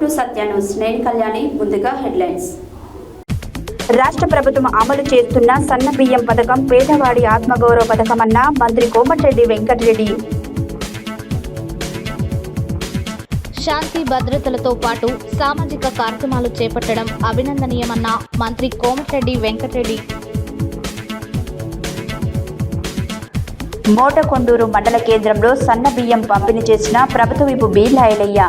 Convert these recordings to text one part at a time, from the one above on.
To Satya news. నేను కళ్యాణి. ముందుగా headlines. రాష్ట్ర ప్రభుత్వం అమలు చేస్తున్న సన్న బియ్యం పథకం పేదవాడి ఆత్మగౌరవ పథకమన్న మంత్రి కోమటిరెడ్డి వెంకటరెడ్డి. శాంతి భద్రతలతో పాటు సామాజిక కార్యక్రమాలు చేపట్టడం అభినందనీయమన్న మంత్రి కోమటిరెడ్డి వెంకటరెడ్డి. మోటకొండూరు మండల కేంద్రంలో సన్న బియ్యం పంపిణీ చేసిన ప్రభుత్వ విప్ బీర్లాయలయ్య.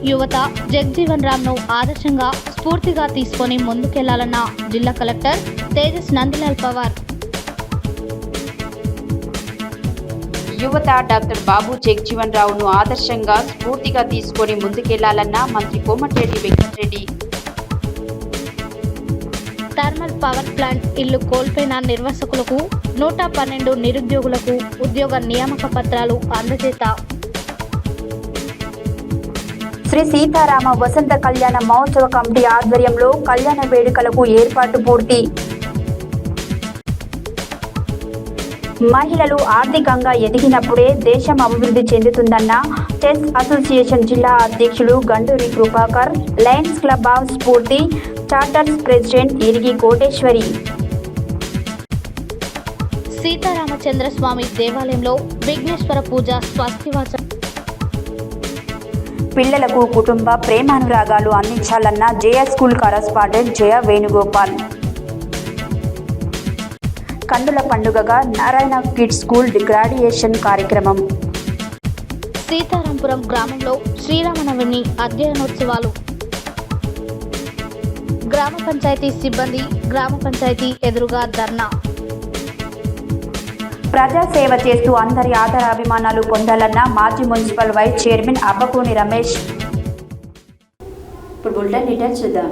యువత జగ్జీవన్ రామ్ను ఆదర్శంగా స్ఫూర్తిగా తీసుకొని ముందుకెళ్లాలన్న జిల్లా కలెక్టర్ తేజస్ నందిలాల్ పవార్. యువత డాక్టర్ బాబు జగ్జీవన్ రావును ఆదర్శంగా స్ఫూర్తిగా తీసుకొని ముందుకెళ్లాలన్న మంత్రి Komatireddy Venkatareddy. Thermal power plant ఇల్లు కోల్పోయిన నిర్వాసితులకు 112 నిరుద్యోగులకు ఉద్యోగ నియామక పత్రాలు అందజేత. శ్రీ సీతారామ వసంత కళ్యాణ మహోత్సవ కమిటీ ఆధ్వర్యంలో కళ్యాణ వేడుకలకు ఏర్పాటు పూర్తి. మహిళలు ఆర్థికంగా ఎదిగినప్పుడే దేశం అభివృద్ధి చెందుతుందన్న చెస్ అసోసియేషన్ జిల్లా అధ్యక్షులు Ganduri Krupakar. Lions club of స్ఫూర్తి చార్టర్స్ ప్రెసిడెంట్ ఇరిగి కోటేశ్వరి. సీతారామచంద్రస్వామి దేవాలయంలో విఘ్నేశ్వర పూజ స్వస్తివాచ. పిల్లలకు కుటుంబ ప్రేమానురాగాలు అందించాలన్న జయ స్కూల్ కరస్పాండెంట్ జయ వేణుగోపాల్. కన్నుల పండుగగా నారాయణ కిడ్స్ స్కూల్ గ్రాడ్యుయేషన్ కార్యక్రమం. సీతారాంపురం గ్రామంలో శ్రీరామనవమి అధ్యయనోత్సవాలు. గ్రామ పంచాయతీ సిబ్బంది గ్రామ పంచాయతీ ఎదురుగా ధర్నా. ప్రజాసేవ చేస్తూ అందరి ఆదరాభిమానాలు పొందాలన్న మాజీ municipal vice chairman Abbakoni Ramesh. ఇప్పుడు బులెటిన్ డీటెయిల్స్ చూద్దాం.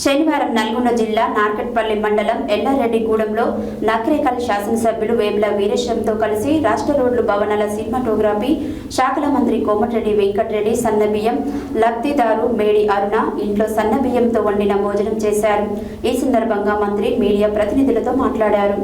శనివారం నల్గొండ జిల్లా నార్కట్పల్లి మండలం ఎల్లారెడ్డిగూడెంలో నకరేకల్ శాసనసభ్యులు వేముల వీరేశంతో కలిసి రాష్ట్ర రోడ్లు భవనాల సినిమాటోగ్రఫీ శాఖల మంత్రి కోమటిరెడ్డి వెంకటరెడ్డి సన్నబియ్యం లబ్ధిదారు మేడి అరుణ ఇంట్లో సన్నబియ్యంతో వండిన భోజనం చేశారు. ఈ సందర్భంగా మంత్రి మీడియా ప్రతినిధులతో మాట్లాడారు.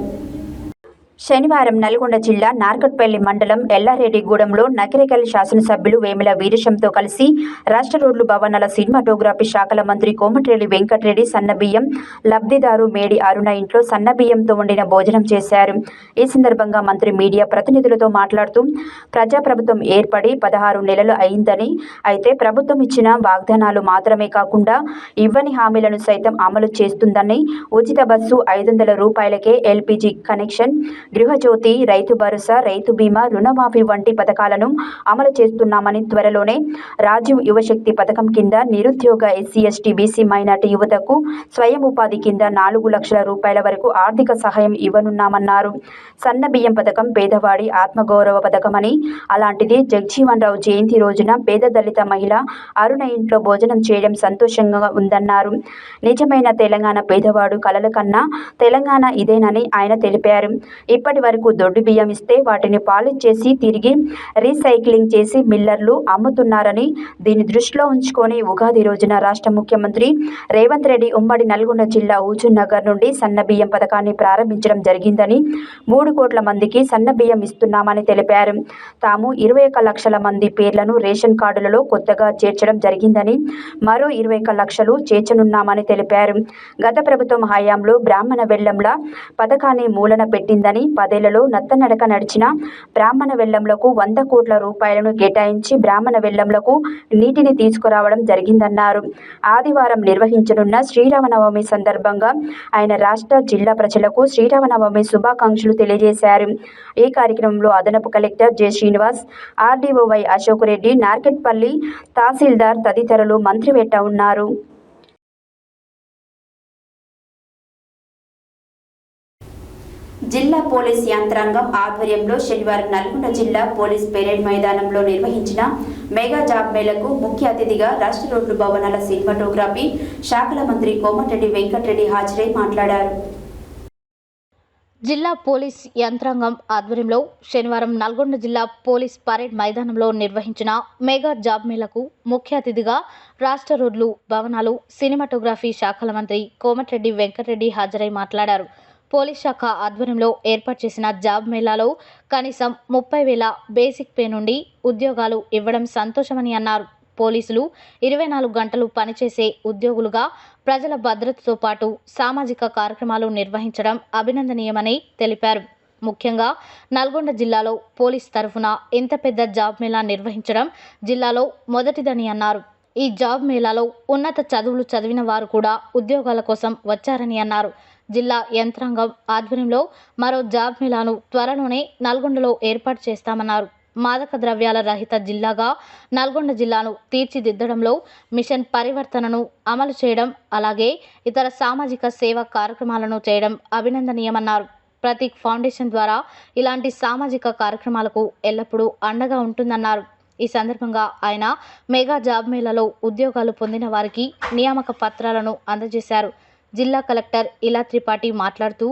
శనివారం నల్గొండ జిల్లా నార్కట్పల్లి మండలం ఎల్లారెడ్డిగూడెంలో నకరేకల్ శాసనసభ్యులు వేముల వీరేశంతో కలిసి రాష్ట్ర రోడ్లు భవనాల సినిమాటోగ్రఫీ శాఖల మంత్రి కోమటిరెడ్డి వెంకటరెడ్డి సన్నబియ్యం లబ్ధిదారు మేడి అరుణ ఇంట్లో సన్నబియ్యంతో వండిన భోజనం చేశారు. ఈ సందర్భంగా మంత్రి మీడియా ప్రతినిధులతో మాట్లాడుతూ ప్రజాప్రభుత్వం ఏర్పడి 16 నెలలు అయిందని, అయితే ప్రభుత్వం ఇచ్చిన వాగ్దానాలు మాత్రమే కాకుండా ఇవ్వని హామీలను సైతం అమలు చేస్తుందని, ఉచిత బస్సు 500 రూపాయలకే ఎల్పీజీ కనెక్షన్, గృహజ్యోతి, రైతు భరోసా, రైతు బీమా, రుణమాఫీ వంటి పథకాలను అమలు చేస్తున్నామని, త్వరలోనే రాజీవ్ యువశక్తి పథకం కింద నిరుద్యోగ ఎస్సీ ఎస్టీ బీసీ మైనార్టీ యువతకు స్వయం ఉపాధి కింద 4 లక్షల రూపాయల వరకు ఆర్థిక సహాయం ఇవ్వనున్నామన్నారు. సన్న బియ్యం పథకం పేదవాడి ఆత్మగౌరవ పథకమని, అలాంటిది జగ్జీవన్ రావు జయంతి రోజున పేద దళిత మహిళ అరుణ ఇంట్లో భోజనం చేయడం సంతోషంగా ఉందన్నారు. నిజమైన తెలంగాణ పేదవాడు కలల కన్నా తెలంగాణ ఇదేనని ఆయన తెలిపారు. ఇప్పటి వరకు దొడ్డు బియ్యం ఇస్తే వాటిని పాలిష్ చేసి తిరిగి రీసైక్లింగ్ చేసి మిల్లర్లు అమ్ముతున్నారని, దీన్ని దృష్టిలో ఉంచుకొని ఉగాది రోజున రాష్ట్ర ముఖ్యమంత్రి రేవంత్ రెడ్డి ఉమ్మడి నల్గొండ జిల్లా హుజూర్ నగర్ నుండి సన్న బియ్యం పథకాన్ని ప్రారంభించడం జరిగిందని, 3 కోట్ల మందికి సన్న బియ్యం ఇస్తున్నామని తెలిపారు. తాము 21 లక్షల మంది పేర్లను రేషన్ కార్డులలో కొత్తగా చేర్చడం జరిగిందని, మరో 21 లక్షలు చేర్చనున్నామని తెలిపారు. గత ప్రభుత్వం హయాంలో బ్రాహ్మణ వెల్లంల పథకాన్ని మూలన పెట్టిందని, 10 ఏళ్లలో నత్తనడక నడిచిన బ్రాహ్మణ వెల్లంలకు 100 కోట్ల రూపాయలను కేటాయించి బ్రాహ్మణ వెల్లంలకు నీటిని తీసుకురావడం జరిగిందన్నారు. ఆదివారం నిర్వహించనున్న శ్రీరామనవమి సందర్భంగా ఆయన రాష్ట్ర జిల్లా ప్రజలకు శ్రీరామనవమి శుభాకాంక్షలు తెలియజేశారు. ఈ కార్యక్రమంలో అదనపు collector J Srinivas, RDO Y Ashok Reddy, Narketpally tahsildar తదితరులు మంత్రి వెంట ఉన్నారు. జిల్లా పోలీస్ యంత్రాంగం ఆధ్వర్యంలో శనివారం నల్గొండ జిల్లా పోలీస్ పెరేడ్ మైదానంలో నిర్వహించిన మెగా జాబ్ మేళకు ముఖ్య అతిథిగా రాష్ట్ర రోడ్లు భవనాల సినిమాటోగ్రఫీ శాఖల మంత్రి కోమటిరెడ్డి వెంకటరెడ్డి హాజరై మాట్లాడారు. జిల్లా పోలీస్ యంత్రాంగం ఆధ్వర్యంలో శనివారం నల్గొండ జిల్లా పోలీస్ పరేడ్ మైదానంలో నిర్వహించిన మెగా జాబ్ మేళకు ముఖ్య అతిథిగా రాష్ట్ర రోడ్లు భవనాలు సినిమాటోగ్రఫీ శాఖల మంత్రి కోమటిరెడ్డి వెంకటరెడ్డి హాజరై మాట్లాడారు. పోలీస్ శాఖ ఆధ్వర్యంలో ఏర్పాటు చేసిన జాబ్ మేళాలో కనీసం 30,000 బేసిక్ పే నుండి ఉద్యోగాలు ఇవ్వడం సంతోషమని అన్నారు. పోలీసులు 24 గంటలు పనిచేసే ఉద్యోగులుగా ప్రజల భద్రతతో పాటు సామాజిక కార్యక్రమాలు నిర్వహించడం అభినందనీయమని తెలిపారు. ముఖ్యంగా నల్గొండ జిల్లాలో పోలీస్ తరఫున ఇంత పెద్ద జాబ్ మేళా నిర్వహించడం జిల్లాలో మొదటిదని అన్నారు. ఈ జాబ్ మేళాలో ఉన్నత చదువులు చదివిన వారు కూడా ఉద్యోగాల కోసం వచ్చారని అన్నారు. జిల్లా యంత్రాంగం ఆధ్వర్యంలో మరో జాబ్ మేళాను త్వరలోనే నల్గొండలో ఏర్పాటు చేస్తామన్నారు. మాదక ద్రవ్యాల రహిత జిల్లాగా నల్గొండ జిల్లాను తీర్చిదిద్దడంలో మిషన్ పరివర్తనను అమలు చేయడం, అలాగే ఇతర సామాజిక సేవా కార్యక్రమాలను చేయడం అభినందనీయమన్నారు. ప్రతీక్ ఫౌండేషన్ ద్వారా ఇలాంటి సామాజిక కార్యక్రమాలకు ఎల్లప్పుడూ అండగా ఉంటుందన్నారు. ఈ సందర్భంగా ఆయన మెగా జాబ్ మేళాలో ఉద్యోగాలు పొందిన వారికి నియామక పత్రాలను అందజేశారు. జిల్లా కలెక్టర్ ఇలా త్రిపాఠి మాట్లాడుతూ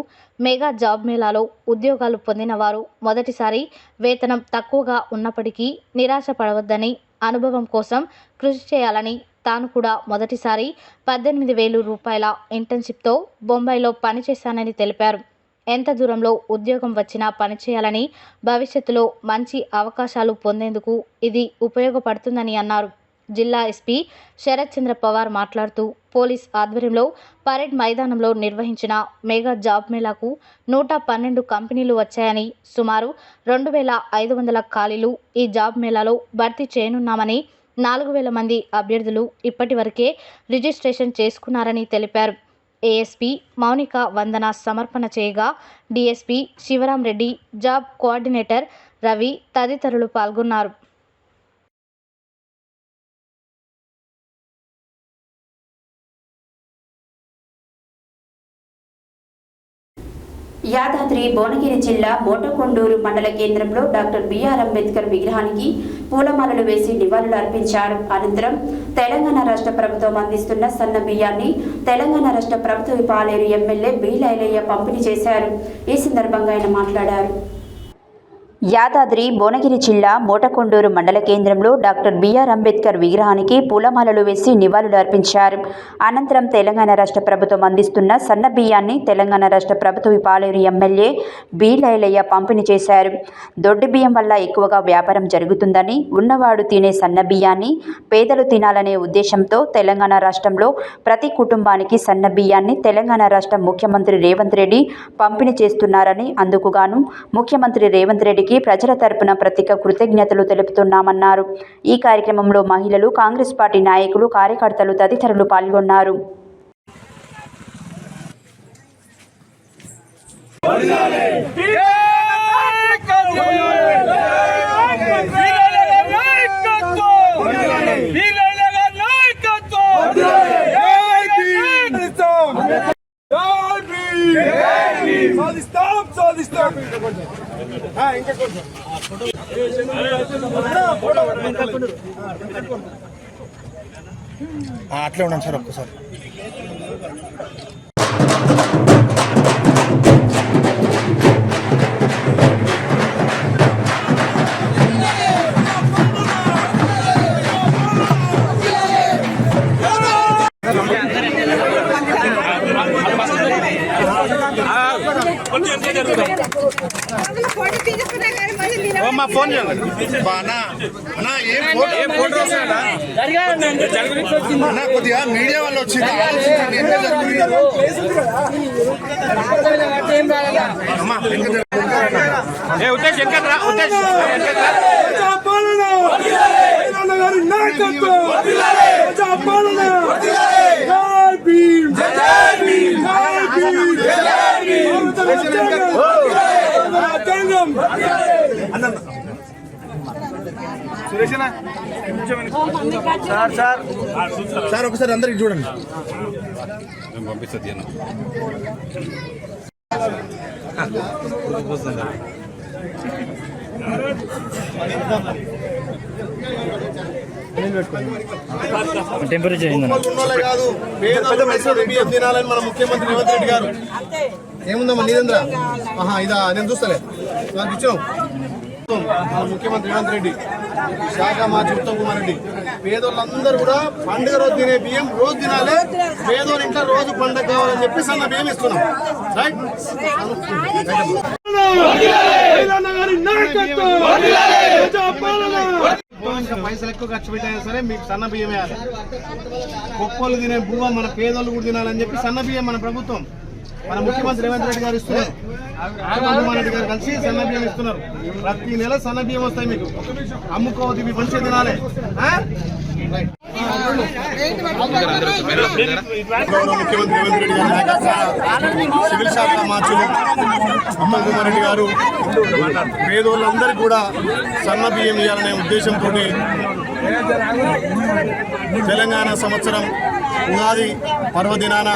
మెగా జాబ్ మేళాలో ఉద్యోగాలు పొందిన వారు మొదటిసారి వేతనం తక్కువగా ఉన్నప్పటికీ నిరాశ పడవద్దని, అనుభవం కోసం కృషి చేయాలని, తాను కూడా మొదటిసారి 18,000 రూపాయల ఇంటర్న్షిప్తో బొంబాయిలో పనిచేశానని తెలిపారు. ఎంత దూరంలో ఉద్యోగం వచ్చినా పనిచేయాలని, భవిష్యత్తులో మంచి అవకాశాలు పొందేందుకు ఇది ఉపయోగపడుతుందని అన్నారు. జిల్లా ఎస్పీ శరత్ చంద్ర పవార్ మాట్లాడుతూ పోలీస్ ఆధ్వర్యంలో పరేడ్ మైదానంలో నిర్వహించిన మెగా జాబ్ మేళాకు 112 కంపెనీలు వచ్చాయని, సుమారు 2,500 ఖాళీలు ఈ జాబ్ మేళాలో భర్తీ చేయనున్నామని, 4,000 మంది అభ్యర్థులు ఇప్పటి వరకే రిజిస్ట్రేషన్ చేసుకున్నారని తెలిపారు. ఏఎస్పీ మౌనిక వందన సమర్పణ చేయగా DSP Shivaram Reddy, job coordinator Ravi తదితరులు పాల్గొన్నారు. యాదాద్రి భువనగిరి జిల్లా మోటకొండూరు మండల కేంద్రంలో డాక్టర్ బిఆర్ అంబేద్కర్ విగ్రహానికి పూలమాలలు వేసి నివాళులు అర్పించారు. అనంతరం తెలంగాణ రాష్ట్ర ప్రభుత్వం అందిస్తున్న సన్న బియ్యాన్ని తెలంగాణ రాష్ట్ర ప్రభుత్వ పాలేరు ఎమ్మెల్యే బి లైలయ్య పంపిణీ చేశారు. ఈ సందర్భంగా ఆయన మాట్లాడారు. యాదాద్రి భువనగిరి జిల్లా మోటకొండూరు మండల కేంద్రంలో డాక్టర్ బిఆర్ అంబేద్కర్ విగ్రహానికి పూలమాలలు వేసి నివాళులు అర్పించారు. అనంతరం తెలంగాణ రాష్ట్ర ప్రభుత్వం అందిస్తున్న సన్న బియ్యాన్ని తెలంగాణ రాష్ట్ర ప్రభుత్వ పాలేరు ఎమ్మెల్యే బి లైలయ్య పంపిణీ చేశారు. దొడ్డి బియ్యం వల్ల ఎక్కువగా వ్యాపారం జరుగుతుందని, ఉన్నవాడు తినే సన్న బియ్యాన్ని పేదలు తినాలనే ఉద్దేశంతో తెలంగాణ రాష్ట్రంలో ప్రతి కుటుంబానికి సన్న బియ్యాన్ని తెలంగాణ రాష్ట్ర ముఖ్యమంత్రి రేవంత్ రెడ్డి పంపిణీ చేస్తున్నారని, అందుకుగాను ముఖ్యమంత్రి రేవంత్ రెడ్డికి ప్రజల తరపున ప్రత్యేక కృతజ్ఞతలు తెలుపుతున్నామన్నారు. ఈ కార్యక్రమంలో మహిళలు, కాంగ్రెస్ పార్టీ నాయకులు, కార్యకర్తలు తదితరులు పాల్గొన్నారు. అట్లే ఉన్నాం సార్ ఒక్కసారి. మా ఫోన్ కొద్దిగా మీడియా వాళ్ళు వచ్చింది సార్ ఒకసారి అందరికి చూడండి. పంపిస్తుంది టెంపరేచర్ కాదు, తినాలని మన ముఖ్యమంత్రి రేవంత్ రెడ్డి గారు. ఏముందమ్మా నీరేంద్ర, ఇదా నేను చూస్తలే నాకు ఇచ్చాం. మన ముఖ్యమంత్రి రేవంత్ రెడ్డి, శాఖ మంత్రి ఉత్తమ్ కుమార్ రెడ్డి, పేదోళ్ళందరూ కూడా పండుగ రోజు తినే బియ్యం రోజు తినాలి, పేదోళ్ళ ఇంట్లో రోజు పండుగ కావాలని చెప్పి సన్న బియ్యం ఇస్తున్నాం. రైట్, ఇంకా పైసలు ఎక్కువ ఖర్చు పెట్టైనా సరే మీకు సన్న బియ్యం వేయాలి. కుక్కలు తినే బువ్వ మన పేదోళ్ళు కూడా తినాలని చెప్పి సన్న బియ్యం మన ప్రభుత్వం, మన ముఖ్యమంత్రి రేవంత్ రెడ్డి గారు ఇస్తున్నారు. జగన్మోహన్ రెడ్డి గారు కలిసి సన్న బియ్యం ఇస్తున్నారు. ప్రతి నెల సన్న బియ్యం వస్తాయి మీకు, అమ్ముకోవద్దు, ఇవి మంచిగా తినాలి. గౌరవ ముఖ్యమంత్రి రేవంత్ రెడ్డి గారి నాయకత్వాన సివిల్ శాఖ మార్చులు ఉత్తమ్ కుమార్ రెడ్డి గారు పేదోళ్ళందరికీ కూడా సన్న బియ్యం ఇవ్వాలనే ఉద్దేశంతో తెలంగాణ సంవత్సరం ఉగాది పర్వదినాన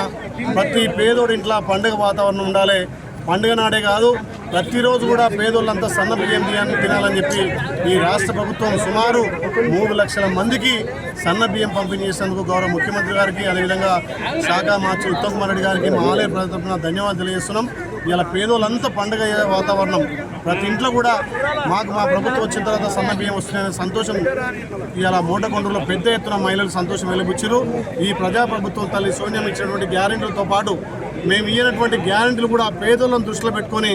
ప్రతి పేదోడి ఇంట్లో పండుగ వాతావరణం ఉండాలి. పండుగ నాడే కాదు, ప్రతిరోజు కూడా పేదోళ్ళంతా సన్న బియ్యం తినాలని చెప్పి ఈ రాష్ట్ర ప్రభుత్వం సుమారు 3 లక్షల మందికి సన్న బియ్యం పంపిణీ చేసేందుకు గౌరవ ముఖ్యమంత్రి గారికి, అదేవిధంగా శాఖ మార్చి ఉత్తమ్ కుమార్ రెడ్డి గారికి మా ఆలయ ప్రజల తరఫున ధన్యవాదాలు తెలియజేస్తున్నాం. ఇలా పేదోళ్ళంతా పండుగ వాతావరణం, ప్రతి ఇంట్లో కూడా మాకు మా ప్రభుత్వం వచ్చిన తర్వాత సన్న బియ్యం వస్తున్నాయనే సంతోషం ఇలా మోటకొండలో పెద్ద ఎత్తున మహిళలు సంతోషం వెలిబుచ్చారు. ఈ ప్రజాప్రభుత్వం తల్లి సోనియా ఇచ్చినటువంటి గ్యారెంటీలతో పాటు మేము ఇయ్యనటువంటి గ్యారెంటీలు కూడా పేదోళ్ళను దృష్టిలో పెట్టుకొని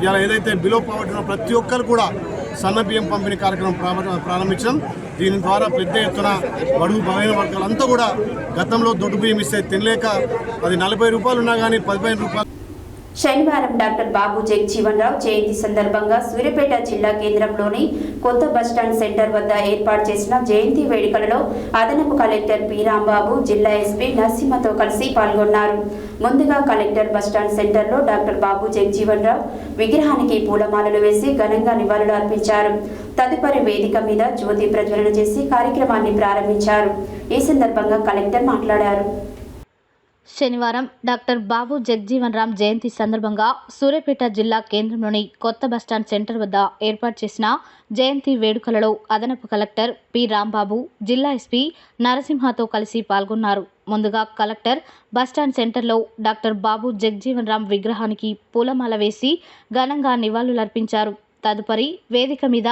ఇలా ఏదైతే బిలో పావర్టీ ప్రతి ఒక్కరు కూడా సన్న బియ్యం పంపిణీ కార్యక్రమం ప్రారంభించాం. దీని ద్వారా పెద్ద ఎత్తున బడుగు బలైన వర్గాలంతా కూడా గతంలో దొడ్డు బియ్యం ఇస్తే తినలేక అది 40 రూపాయలు ఉన్నా కానీ 15 రూపాయలు. శనివారం డాక్టర్ బాబు జగజీవన్ రావు జయంతి సందర్భంగా సూర్యాపేట జిల్లా కేంద్రంలోని కొత్త బస్టాండ్ సెంటర్ వద్ద ఏర్పాటు చేసిన జయంతి వేడుకలలో అదనపు కలెక్టర్ పి రాంబాబు, జిల్లా ఎస్పీ నరసింహతో కలిసి పాల్గొన్నారు. ముందుగా కలెక్టర్ బస్టాండ్ సెంటర్లో డాక్టర్ బాబు జగజీవన్ రావు విగ్రహానికి పూలమాలలు వేసి ఘనంగా నివాళులు అర్పించారు. తదుపరి వేదిక మీద జ్యోతి ప్రజ్వలన చేసి కార్యక్రమాన్ని ప్రారంభించారు. ఈ సందర్భంగా కలెక్టర్ మాట్లాడారు. శనివారం డాక్టర్ బాబు జగజీవన్ రామ్ జయంతి సందర్భంగా సూర్యాపేట జిల్లా కేంద్రంలోని కొత్త బస్టాండ్ సెంటర్ వద్ద ఏర్పాటు చేసిన జయంతి వేడుకలలో అదనపు కలెక్టర్ పి రాంబాబు, జిల్లా ఎస్పీ నరసింహతో కలిసి పాల్గొన్నారు. ముందుగా కలెక్టర్ బస్టాండ్ సెంటర్లో డాక్టర్ బాబు జగజీవన్ రామ్ విగ్రహానికి పూలమాల వేసి ఘనంగా నివాళులర్పించారు. తదుపరి వేదిక మీద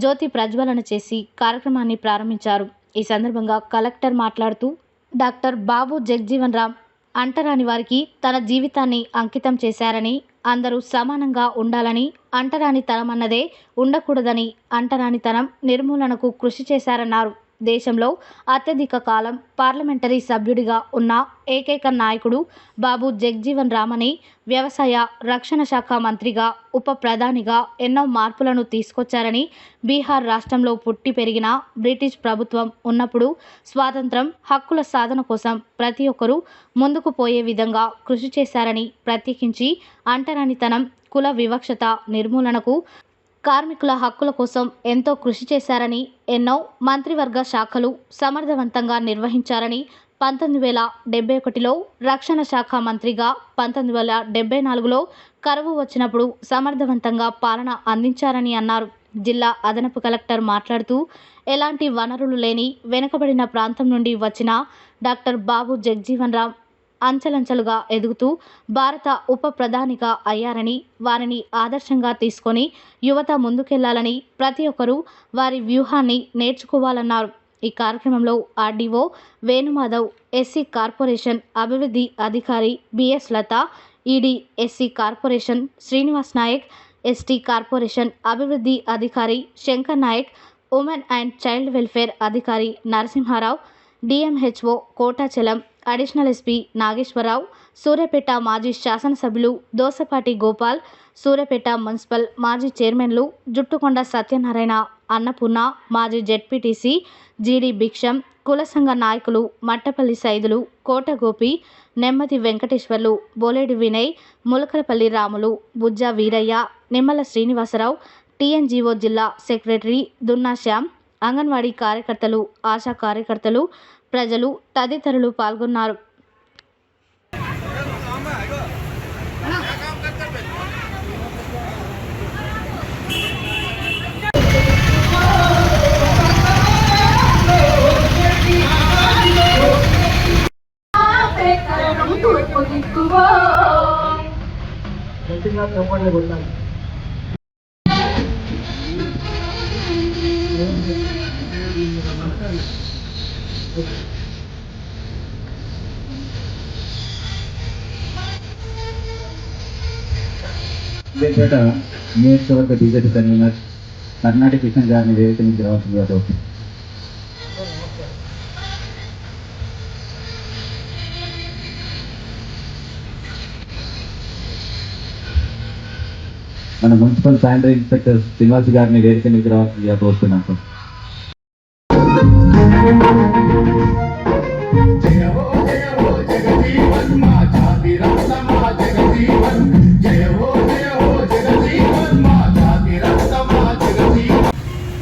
జ్యోతి ప్రజ్వలన చేసి కార్యక్రమాన్ని ప్రారంభించారు. ఈ సందర్భంగా కలెక్టర్ మాట్లాడుతూ డాక్టర్ బాబు జగజీవన్ రామ్ అంటరాని వారికి తన జీవితాన్ని అంకితం చేశారని, అందరూ సమానంగా ఉండాలని, అంటరానితనమన్నదే ఉండకూడదని, అంటరానితనం నిర్మూలనకు కృషి చేశారన్నారు. దేశంలో అత్యధిక కాలం పార్లమెంటరీ సభ్యుడిగా ఉన్న ఏకైక నాయకుడు బాబు జగజీవన్ రామ్ అని, వ్యవసాయ రక్షణ శాఖ మంత్రిగా, ఉప ప్రధానిగా ఎన్నో మార్పులను తీసుకొచ్చారని, బీహార్ రాష్ట్రంలో పుట్టి పెరిగిన బ్రిటిష్ ప్రభుత్వం ఉన్నప్పుడు స్వాతంత్రం, హక్కుల సాధన కోసం ప్రతి ఒక్కరూ ముందుకు పోయే విధంగా కృషి చేశారని, ప్రత్యేకించి అంటరానితనం, కుల వివక్షత నిర్మూలనకు, కార్మికుల హక్కుల కోసం ఎంతో కృషి చేశారని, ఎన్నో మంత్రివర్గ శాఖలు సమర్థవంతంగా నిర్వహించారని, 1971లో రక్షణ శాఖ మంత్రిగా, 1974లో కరువు వచ్చినప్పుడు సమర్థవంతంగా పాలన అందించారని అన్నారు. జిల్లా అదనపు కలెక్టర్ మాట్లాడుతూ ఎలాంటి వనరులు లేని వెనుకబడిన ప్రాంతం నుండి వచ్చిన డాక్టర్ బాబు జగజీవన్ రామ్ అంచెలంచెలుగా ఎదుగుతూ భారత ఉప ప్రధానిగా అయ్యారని, వారిని ఆదర్శంగా తీసుకొని యువత ముందుకెళ్లాలని, ప్రతి ఒక్కరూ వారి వ్యూహాన్ని నేర్చుకోవాలన్నారు. ఈ కార్యక్రమంలో ఆర్డీఓ వేణుమాధవ్, ఎస్సీ కార్పొరేషన్ అభివృద్ధి అధికారి BS Latha, ED SC corporation Srinivas Naik, ST corporation అభివృద్ధి అధికారి Shankar Naik, women and child welfare అధికారి Narasimharao, DMHO Kotachalam, additional SP Nageswararao, Suryapet మాజీ శాసనసభ్యులు దోసపాటి గోపాల్, సూర్యాపేట మున్సిపల్ మాజీ చైర్మన్లు జుట్టుకొండ సత్యనారాయణ, అన్నపూర్ణ, మాజీ జెడ్పీటీసీ జీడి భిక్షం, కుల సంఘ నాయకులు మట్టపల్లి సైదులు, కోట గోపి, నెమ్మది వెంకటేశ్వర్లు, బోలేడు వినయ్, ములకలపల్లి రాములు, బుజ్జా వీరయ్య, నిమ్మల శ్రీనివాసరావు, టీఎన్జీఓ జిల్లా సెక్రటరీ దున్నా శ్యామ్, అంగన్వాడీ కార్యకర్తలు, ఆశా కార్యకర్తలు, ప్రజలు తదితరులు పాల్గొన్నారు. ఇదేపేట నియోజకవర్గ బీజేపీ కన్వీనర్ కర్ణాటక కిషన్ గారిని వేదిక నుంచి రావాల్సిందిగా కోరుతున్నాను. మన మున్సిపల్ శానిటరీ ఇన్స్పెక్టర్ శ్రీనివాస్ గారిని వేదిక నుంచి రావాల్సిందిగా కోరుతున్నాను.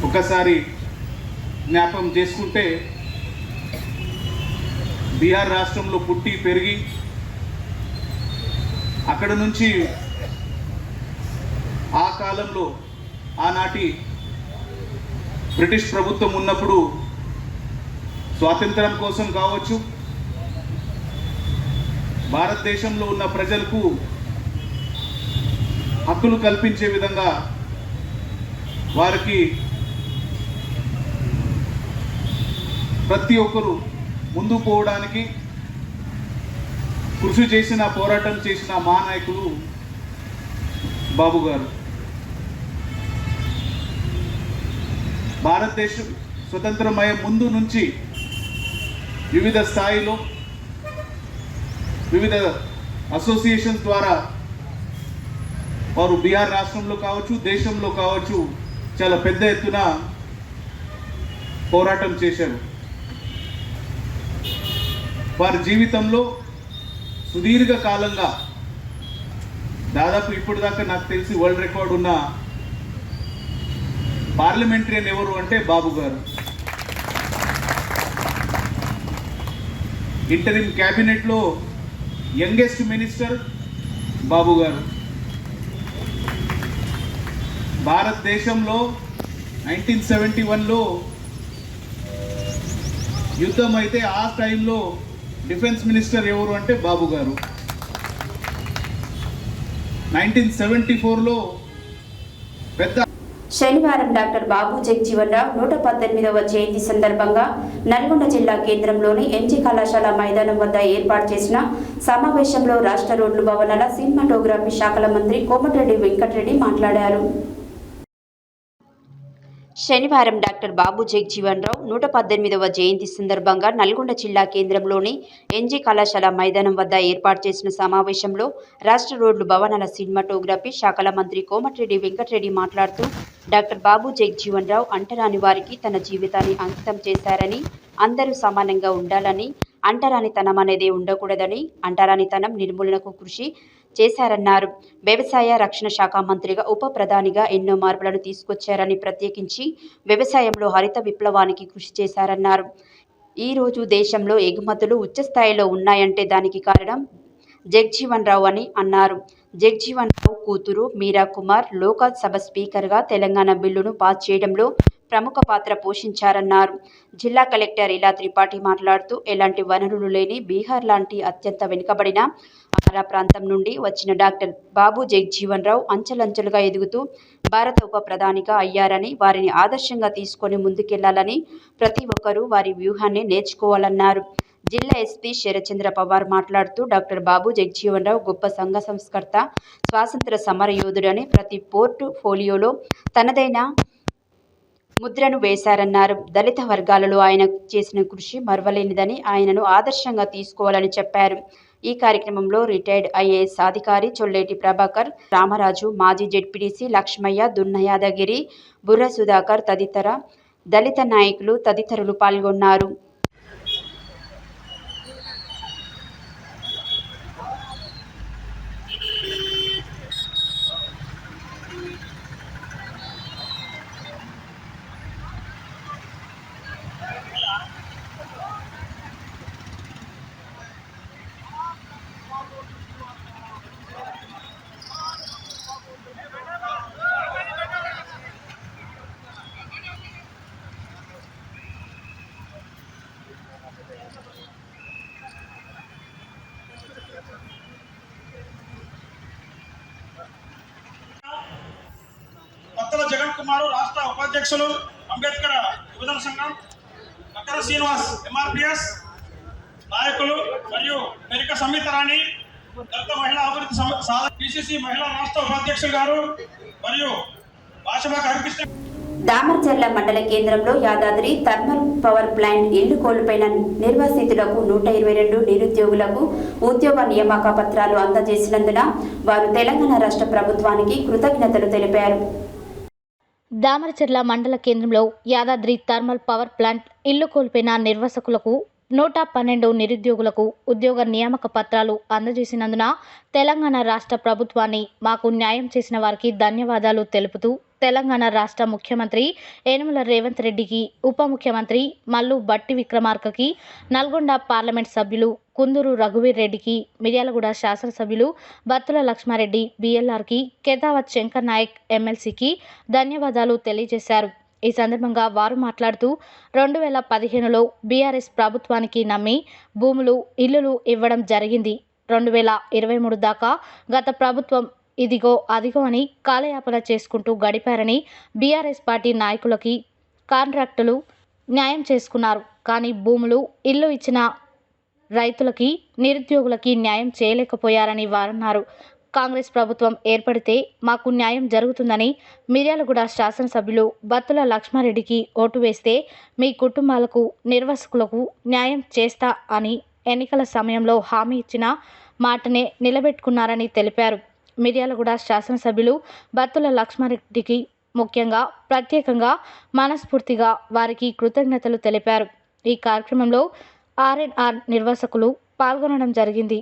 ఒకసారి జ్ఞాపకం చేసుకుంటే బీహార్ రాష్ట్రంలో పుట్టి పెరిగి అక్కడ నుంచి ఆ కాలంలో ఆనాటి బ్రిటిష్ ప్రభుత్వం ఉన్నప్పుడు స్వాతంత్రం కోసం కావచ్చు, భారతదేశంలో ఉన్న ప్రజలకు హక్కులు కల్పించే విధంగా వారికి ప్రతి ఒక్కరూ ముందు పోవడానికి కృషి చేసిన, పోరాటం చేసిన మహానాయకులు బాబు గారు. భారతదేశం స్వతంత్రమయ్యే ముందు నుంచి వివిధ స్థాయిలో వివిధ అసోసియేషన్స్ ద్వారా వారు బీహార్ రాష్ట్రంలో కావచ్చు, దేశంలో కావచ్చు చాలా పెద్ద ఎత్తున పోరాటం చేశారు. వారి జీవితంలో సుదీర్ఘ కాలంగా దాదాపు ఇప్పటిదాకా నాకు తెలిసి వరల్డ్ రికార్డ్ ఉన్న పార్లమెంటరియన్ ఎవరు అంటే బాబు గారు. ఇంటరిమ్ క్యాబినెట్లో యంగెస్ట్ మినిస్టర్ బాబు గారు. భారతదేశంలో 1971లో యుద్ధం అయితే ఆ టైంలో డిఫెన్స్ మినిస్టర్ ఎవరు అంటే బాబు గారు. 1974లో పెద్ద శనివారం డాక్టర్ బాబు జగ్జీవన్ రావు 118వ జయంతి సందర్భంగా నల్గొండ జిల్లా కేంద్రంలోని ఎంజీ కళాశాల మైదానం వద్ద ఏర్పాటు చేసిన సమావేశంలో రాష్ట్ర రోడ్లు భవనాల సినిమాటోగ్రఫీ శాఖల మంత్రి కోమటిరెడ్డి వెంకటరెడ్డి మాట్లాడారు. శనివారం డాక్టర్ బాబు జగ్జీవన్ రావు 118వ జయంతి సందర్భంగా నల్గొండ జిల్లా కేంద్రంలోని ఎన్జీ కళాశాల మైదానం వద్ద ఏర్పాటు చేసిన సమావేశంలో రాష్ట్ర రోడ్లు భవనాల సినిమాటోగ్రఫీ శాఖల మంత్రి కోమటిరెడ్డి వెంకటరెడ్డి మాట్లాడుతూ డాక్టర్ బాబు జగ్జీవన్ రావు అంటరాని వారికి తన జీవితాన్ని అంకితం చేశారని, అందరూ సమానంగా ఉండాలని, అంటరానితనం అనేది ఉండకూడదని, అంటరానితనం నిర్మూలనకు కృషి చేశారన్నారు. వ్యవసాయ రక్షణ శాఖ మంత్రిగా ఉప ప్రధానిగా ఎన్నో మార్పులను తీసుకొచ్చారని, ప్రత్యేకించి వ్యవసాయంలో హరిత విప్లవానికి కృషి చేశారన్నారు. ఈరోజు దేశంలో ఎగుమతులు ఉచ్చస్థాయిలో ఉన్నాయంటే దానికి కారణం జగ్జీవన్ రావు అని అన్నారు. జగ్జీవన్ రావు కూతురు మీరా కుమార్ లోక్సభ స్పీకర్గా తెలంగాణ బిల్లును పాస్ చేయడంలో ప్రముఖ పాత్ర పోషించారన్నారు. జిల్లా కలెక్టర్ ఇలా త్రిపాఠి మాట్లాడుతూ ఎలాంటి వనరులు లేని బీహార్ లాంటి అత్యంత వెనుకబడిన ఆంధ్ర ప్రాంతం నుండి వచ్చిన డాక్టర్ బాబు జగ్జీవన్ రావు అంచెలంచెలుగా ఎదుగుతూ భారత ఉప ప్రధానిగా అయ్యారని, వారిని ఆదర్శంగా తీసుకొని ముందుకెళ్లాలని, ప్రతి ఒక్కరూ వారి వ్యూహాన్ని నేర్చుకోవాలన్నారు. జిల్లా ఎస్పీ శరచంద్ర పవార్ మాట్లాడుతూ డాక్టర్ బాబు జగ్జీవన్ రావు గొప్ప సంఘ సంస్కర్త, స్వాతంత్ర సమర యోధుడని, ప్రతి పోర్ట్ఫోలియోలో తనదైన ముద్రను వేశారన్నారు. దళిత వర్గాలలో ఆయన చేసిన కృషి మరువలేనిదని, ఆయనను ఆదర్శంగా తీసుకోవాలని చెప్పారు. ఈ కార్యక్రమంలో రిటైర్డ్ ఐఏఎస్ అధికారి చొల్లేటి ప్రభాకర్, రామరాజు, మాజీ జెడ్పీటీసీ లక్ష్మయ్య, దున్న యాదగిరి, బుర్ర సుధాకర్ తదితర దళిత నాయకులు తదితరులు పాల్గొన్నారు. జగన్ కుమార్ రాష్ట్ర ఉపాధ్యక్షులు అంబేద్కర్ యువజన సంఘం అక్కడ శ్రీనివాస్ ఎంఆర్పిఎస్ నాయకులు మరియు పెరిక సమిత రాణి దళిత మహిళా అభివృద్ధి పిసిసి మహిళా రాష్ట్ర ఉపాధ్యక్షులు గారు మరియు భాషభా హరికృష్ణ. దామర్చర్ల మండల కేంద్రంలో యాదాద్రి థర్మల్ పవర్ ప్లాంట్ ఇల్లు కోల్పోయిన నిర్వాసితులకు 122 నిరుద్యోగులకు ఉద్యోగ నియామక పత్రాలు అందజేసినందున వారు తెలంగాణ రాష్ట్ర ప్రభుత్వానికి కృతజ్ఞతలు తెలిపారు. దామరచెర్ల మండల కేంద్రంలో యాదాద్రి థర్మల్ పవర్ ప్లాంట్ ఇల్లు కోల్పోయిన నిర్వాసితులకు 112 నిరుద్యోగులకు ఉద్యోగ నియామక పత్రాలు అందజేసినందున తెలంగాణ రాష్ట్ర ప్రభుత్వాన్ని మాకు న్యాయం చేసిన వారికి ధన్యవాదాలు తెలుపుతూ తెలంగాణ రాష్ట్ర ముఖ్యమంత్రి యనమల రేవంత్ రెడ్డికి, ఉప ముఖ్యమంత్రి మల్లు బట్టి విక్రమార్కకి, నల్గొండ పార్లమెంట్ సభ్యులు కుందూరు రఘువీర్ రెడ్డికి, మిర్యాలగూడ శాసనసభ్యులు బత్తుల లక్ష్మారెడ్డి బిఎల్ఆర్కి, కేతావత్ శంకర్ నాయక్ ఎమ్మెల్సీకి ధన్యవాదాలు తెలియజేశారు. ఈ సందర్భంగా వారు మాట్లాడుతూ 2015లో బీఆర్ఎస్ ప్రభుత్వానికి నమ్మి భూములు, ఇల్లులు ఇవ్వడం జరిగింది. 2023 దాకా గత ప్రభుత్వం ఇదిగో అదిగో అని కాలయాపన చేసుకుంటూ గడిపారని బీఆర్ఎస్ పార్టీ నాయకులకి, కాంట్రాక్టులు న్యాయం చేసుకున్నారు. కానీ భూములు, ఇల్లు ఇచ్చిన రైతులకి, నిరుద్యోగులకి న్యాయం చేయలేకపోయారని వారన్నారు. కాంగ్రెస్ ప్రభుత్వం ఏర్పడితే మాకు న్యాయం జరుగుతుందని, మిర్యాలగూడ శాసనసభ్యులు బత్తుల లక్ష్మారెడ్డికి ఓటు వేస్తే మీ కుటుంబాలకు, నిర్వాసితులకు న్యాయం చేస్తా అని ఎన్నికల సమయంలో హామీ ఇచ్చిన మాటనే నిలబెట్టుకున్నారని తెలిపారు. మిర్యాలగూడ శాసనసభ్యులు బత్తుల లక్ష్మారెడ్డికి ముఖ్యంగా, ప్రత్యేకంగా, మనస్ఫూర్తిగా వారికి కృతజ్ఞతలు తెలిపారు. ఈ కార్యక్రమంలో ఆర్ఎన్ఆర్ నిర్వాసకులు పాల్గొనడం జరిగింది.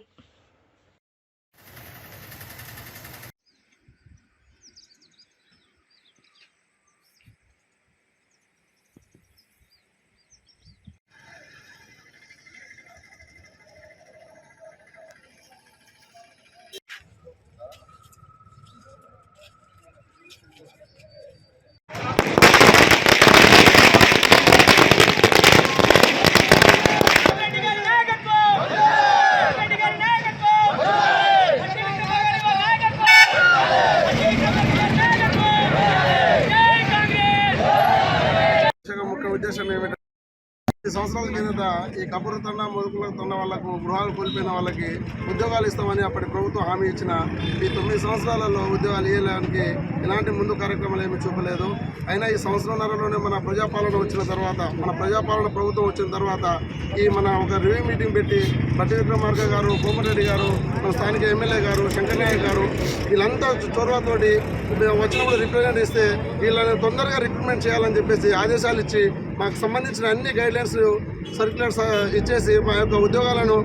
ముఖ్య ఉద్దేశం ఏమిటంటే, ఈ సంవత్సరాల కిందట ఈ కబురు తండ, మొదకుల తండ వాళ్ళకు, గృహాలు కోల్పోయిన వాళ్ళకి ఉద్యోగాలు ఇస్తామని అప్పటి ప్రభుత్వం హామీ ఇచ్చిన ఈ 9 సంవత్సరాలలో ఉద్యోగాలు ఇవ్వడానికి ఎలాంటి ముందు కార్యక్రమాలు ఏమీ చూపలేదు. అయినా ఈ సంవత్సరంన్నరలోనే మన ప్రజాపాలన వచ్చిన తర్వాత, మన ప్రజాపాలన ప్రభుత్వం వచ్చిన తర్వాత మన ఒక రివ్యూ మీటింగ్ పెట్టి బట్టి విక్రమార్క గారు, కోమటిరెడ్డి గారు, మన స్థానిక ఎమ్మెల్యే గారు, శంకర్ నాయక్ గారు, వీళ్ళంతా చొరవతోటి వచ్చినప్పుడు రిప్రజెంట్ ఇస్తే వీళ్ళని తొందరగా రిక్రూట్మెంట్ చేయాలని చెప్పేసి ఆదేశాలు ఇచ్చి మాకు సంబంధించిన అన్ని గైడ్లైన్స్, సర్క్యులర్స్ ఇచ్చేసి మా యొక్క ఉద్యోగాలను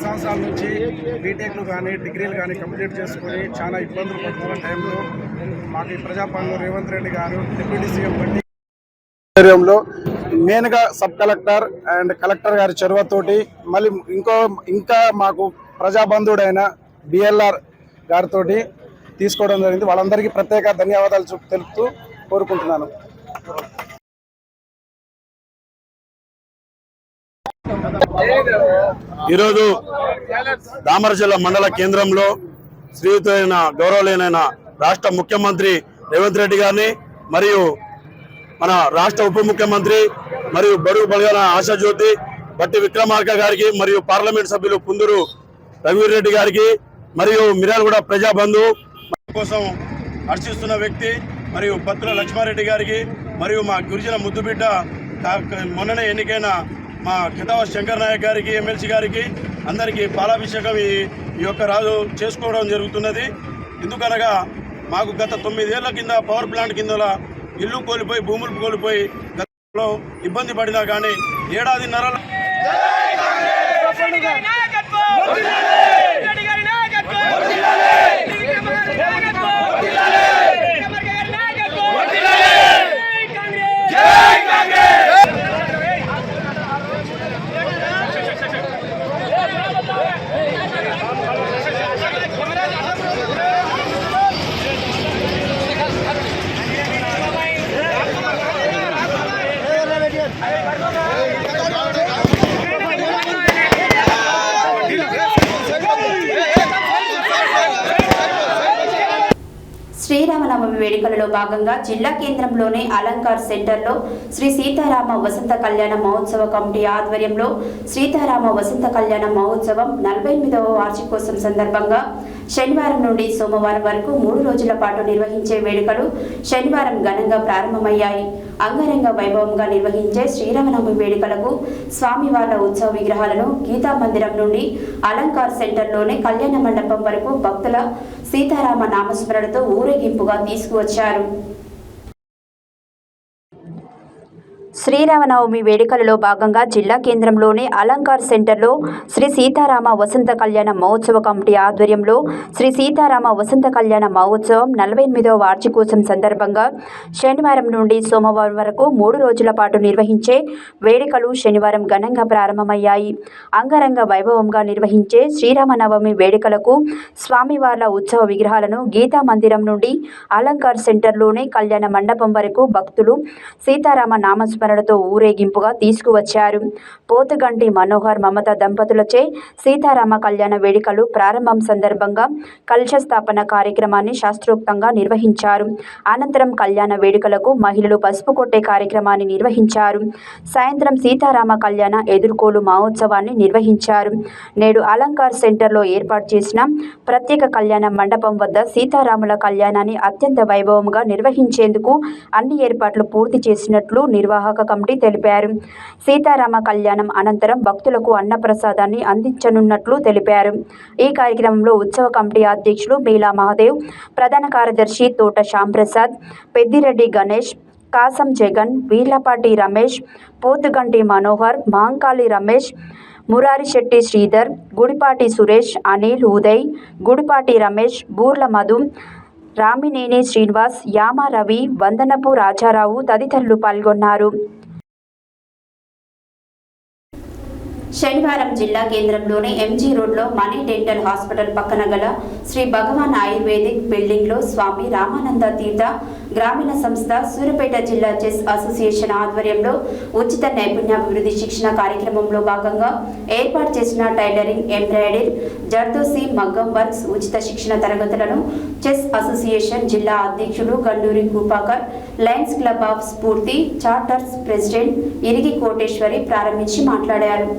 సంవత్సరాల నుంచి బీటెక్లు కానీ, డిగ్రీలు కానీ కంప్లీట్ చేసుకొని చాలా ఇబ్బందులు పడుతున్న టైంలో మాకు ఈ ప్రజాపాలన రేవంత్ రెడ్డి గారు, డిప్యూటీ సీఎం బట్టి ఆధ్వర్యంలో మెయిన్గా సబ్ కలెక్టర్ అండ్ కలెక్టర్ గారి చొరవతోటి, మళ్ళీ ఇంకా మాకు ప్రజాబంధుడైన బిఎల్ఆర్ గారితో తీసుకోవడం జరిగింది. వాళ్ళందరికీ ప్రత్యేక ధన్యవాదాలు తెలుపుతూ కోరుకుంటున్నాను. ఈరోజు దామరచెర్ల మండల కేంద్రంలో శ్రీయుతైన గౌరవలేనైన రాష్ట్ర ముఖ్యమంత్రి రేవంత్ రెడ్డి గారిని, మరియు మన రాష్ట్ర ఉప ముఖ్యమంత్రి మరియు బడుగు బలగాల ఆశాజ్యోతి బట్టి విక్రమార్క గారికి, మరియు పార్లమెంట్ సభ్యులు కుందూరు రఘువీర్ రెడ్డి గారికి, మరియు మిర్యాలగూడ ప్రజాబంధు కోసం హర్షిస్తున్న వ్యక్తి మరియు బత్తుల లక్ష్మారెడ్డి గారికి, మరియు మా గిరిజన ముద్దుబిడ్డ మొన్ననే ఎన్నికైన మా కేతావత్ శంకర్ నాయక్ గారికి, ఎమ్మెల్సీ గారికి అందరికీ పాలాభిషేకం ఈ యొక్క రాజు చేసుకోవడం జరుగుతున్నది. ఎందుకనగా మాకు గత 9 ఏళ్ల కింద పవర్ ప్లాంట్ కింద ఇల్లు కోల్పోయి, భూములు కోల్పోయి గతంలో ఇబ్బంది పడినా కానీ ఏడాదిన్నర శ్రీరామనవమి వేడుకలలో భాగంగా జిల్లా కేంద్రంలోని అలంకార్ సెంటర్లో శ్రీ సీతారామ వసంత కళ్యాణ మహోత్సవ కమిటీ ఆధ్వర్యంలో సీతారామ వసంత కళ్యాణ మహోత్సవం 48వ వార్షికోత్సవం సందర్భంగా శనివారం నుండి సోమవారం వరకు 3 రోజుల పాటు నిర్వహించే వేడుకలు శనివారం ఘనంగా ప్రారంభమయ్యాయి. అంగరంగ వైభవంగా నిర్వహించే శ్రీరామనవమి వేడుకలకు స్వామివార్ల ఉత్సవ విగ్రహాలను గీతా మందిరం నుండి అలంకార్ సెంటర్లోని కళ్యాణ మండపం వరకు భక్తుల సీతారామ నామస్మరణతో ఊరేగింపుగా తీసుకువచ్చారు. శ్రీరామనవమి వేడుకలలో భాగంగా జిల్లా కేంద్రంలోని అలంకార్ సెంటర్లో శ్రీ సీతారామ వసంత కళ్యాణ మహోత్సవ కమిటీ ఆధ్వర్యంలో శ్రీ సీతారామ వసంత కళ్యాణ మహోత్సవం 48వ వార్షికోత్సవం సందర్భంగా శనివారం నుండి సోమవారం వరకు 3 రోజుల పాటు నిర్వహించే వేడుకలు శనివారం ఘనంగా ప్రారంభమయ్యాయి. అంగరంగ వైభవంగా నిర్వహించే శ్రీరామనవమి వేడుకలకు స్వామివార్ల ఉత్సవ విగ్రహాలను గీతా మందిరం నుండి అలంకార్ సెంటర్లోని కళ్యాణ మండపం వరకు భక్తులు సీతారామ నామస్మరణతో ఊరేగింపుగా తీసుకువచ్చారు. పోతుగంటి మనోహర్ మమత దంపతులచే సీతారామ కళ్యాణ వేడుకలు ప్రారంభం సందర్భంగా కలశ స్థాపన కార్యక్రమాన్ని శాస్త్రోక్తంగా నిర్వహించారు. అనంతరం కళ్యాణ వేడుకలకు మహిళలు పసుపు కొట్టే కార్యక్రమాన్ని నిర్వహించారు. సాయంత్రం సీతారామ కళ్యాణ ఎదుర్కోలు మహోత్సవాన్ని నిర్వహించారు. నేడు అలంకార్ సెంటర్లో ఏర్పాటు చేసిన ప్రత్యేక కళ్యాణ మండపం వద్ద సీతారాముల కళ్యాణాన్ని అత్యంత వైభవంగా నిర్వహించేందుకు అన్ని ఏర్పాట్లు పూర్తి చేసినట్లు నిర్వాహక కమిటీ తెలిపారు. సీతారామ కళ్యాణం అనంతరం భక్తులకు అన్నప్రసాదాన్ని అందించనున్నట్లు తెలిపారు. ఈ కార్యక్రమంలో ఉత్సవ కమిటీ అధ్యక్షులు మీలా మహాదేవ్, ప్రధాన కార్యదర్శి తోట శ్యాంప్రసాద్, పెద్దిరెడ్డి గణేష్, కాసం జగన్, వీర్లపాటి రమేష్, పోతుగంటి మనోహర్, మహంకాళి రమేష్, మురారి శెట్టి శ్రీధర్, గుడిపాటి సురేష్, అనిల్, ఉదయ్, గుడిపాటి రమేష్, బూర్ల మధు, రామినేని శ్రీనివాస్, యామ రవి, వందనపు రాజారావు తదితరులు పాల్గొన్నారు. శనివారం జిల్లా కేంద్రంలోని ఎంజీ రోడ్లో మనీ డెంటల్ హాస్పిటల్ పక్కన గల శ్రీ భగవాన్ ఆయుర్వేదిక్ బిల్డింగ్లో స్వామి రామానంద తీర్థ గ్రామీణ సంస్థ సూర్యాపేట జిల్లా చెస్ అసోసియేషన్ ఆధ్వర్యంలో ఉచిత నైపుణ్యాభివృద్ధి శిక్షణ కార్యక్రమంలో భాగంగా ఏర్పాటు చేసిన టైలరింగ్, ఎంబ్రాయిడరీ, జర్దోసి, మగ్గం వర్క్స్ ఉచిత శిక్షణ తరగతులను చెస్ అసోసియేషన్ జిల్లా అధ్యక్షుడు Ganduri Krupakar, Lions club of స్ఫూర్తి చార్టర్స్ ప్రెసిడెంట్ ఇరిగి కోటేశ్వరి ప్రారంభించి మాట్లాడారు.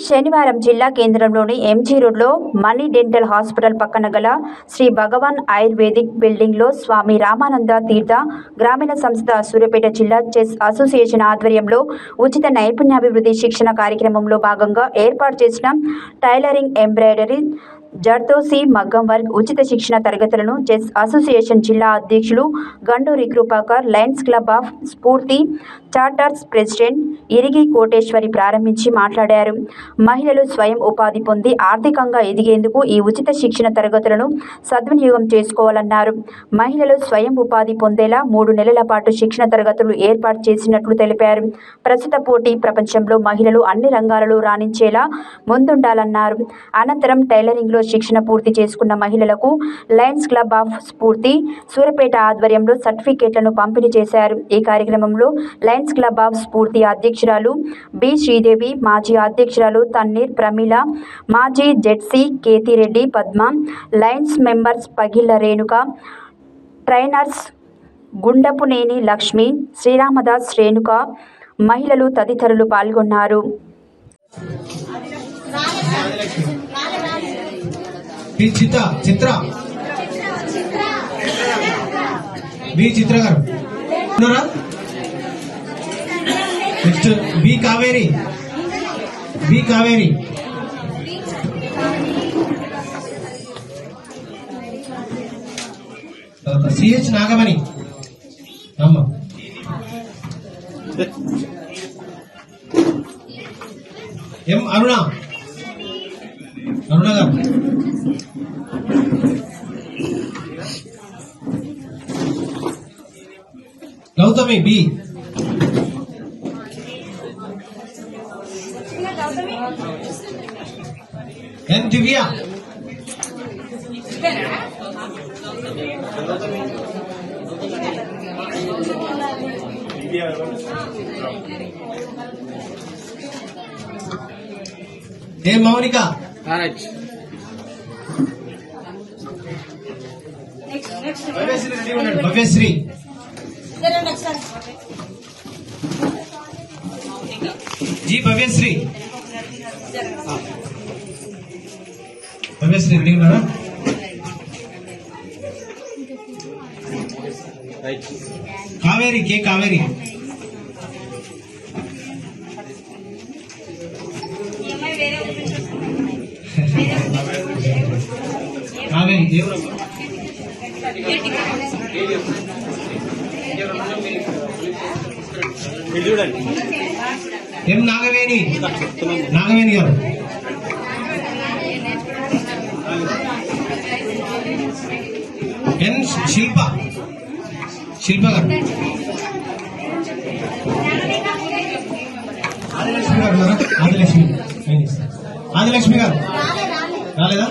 శనివారం జిల్లా కేంద్రంలోని ఎంజీ రోడ్లో మనీ డెంటల్ హాస్పిటల్ పక్కన గల శ్రీ భగవాన్ ఆయుర్వేదిక్ బిల్డింగ్లో స్వామి రామానంద తీర్థ గ్రామీణ సంస్థ సూర్యాపేట జిల్లా చెస్ అసోసియేషన్ ఆధ్వర్యంలో ఉచిత నైపుణ్యాభివృద్ధి శిక్షణ కార్యక్రమంలో భాగంగా ఏర్పాటు చేసిన టైలరింగ్, ఎంబ్రాయిడరీ, జర్దోసి, మగ్గం వర్క్ ఉచిత శిక్షణ తరగతులను చెస్ అసోసియేషన్ జిల్లా అధ్యక్షులు Ganduri Krupakar, Lions club of స్ఫూర్తి చార్టర్స్ ప్రెసిడెంట్ ఇరిగి కోటేశ్వరి ప్రారంభించి మాట్లాడారు. మహిళలు స్వయం ఉపాధి పొంది ఆర్థికంగా ఎదిగేందుకు ఈ ఉచిత శిక్షణ తరగతులను సద్వినియోగం చేసుకోవాలన్నారు. మహిళలు స్వయం ఉపాధి పొందేలా 3 నెలల పాటు శిక్షణ తరగతులు ఏర్పాటు చేసినట్లు తెలిపారు. ప్రస్తుత పోటీ ప్రపంచంలో మహిళలు అన్ని రంగాలలో రాణించేలా ముందుండాలన్నారు. అనంతరం టైలరింగ్లో శిక్షణ పూర్తి చేసుకున్న మహిళలకు లయన్స్ క్లబ్ ఆఫ్ స్ఫూర్తి సూర్యాపేట ఆధ్వర్యంలో సర్టిఫికేట్లను పంపిణీ చేశారు. ఈ కార్యక్రమంలో లయన్స్ క్లబ్ ఆఫ్ స్ఫూర్తి అధ్యక్షురాలు బి శ్రీదేవి, మాజీ అధ్యక్షురాలు తన్నీర్ ప్రమీల, మాజీ ZC Ketireddy Padma, Lions members Pagilla Renuka, trainers Gundapuneni Lakshmi, Sriramadas, Renuka, మహిళలు తదితరులు పాల్గొన్నారు. చిత్ర బి చిత్ర గారు next B Kaveri CH Nagamani అమ్మ ఎం అరుణ గారు Gautami B N Divya A Mounika Bhavyasri G Bhavyasri Bhavyasri ready ఉన్నారా? కావేరి కే కావేరి కావేరి చూడండి ఎం నాగవేణి నాగవేణి గారు ఎన్ శిల్ప శిల్ప గారు ఆదిలక్ష్మి గారు ఉన్నారా? ఆదిలక్ష్మి గారు రాలేదా?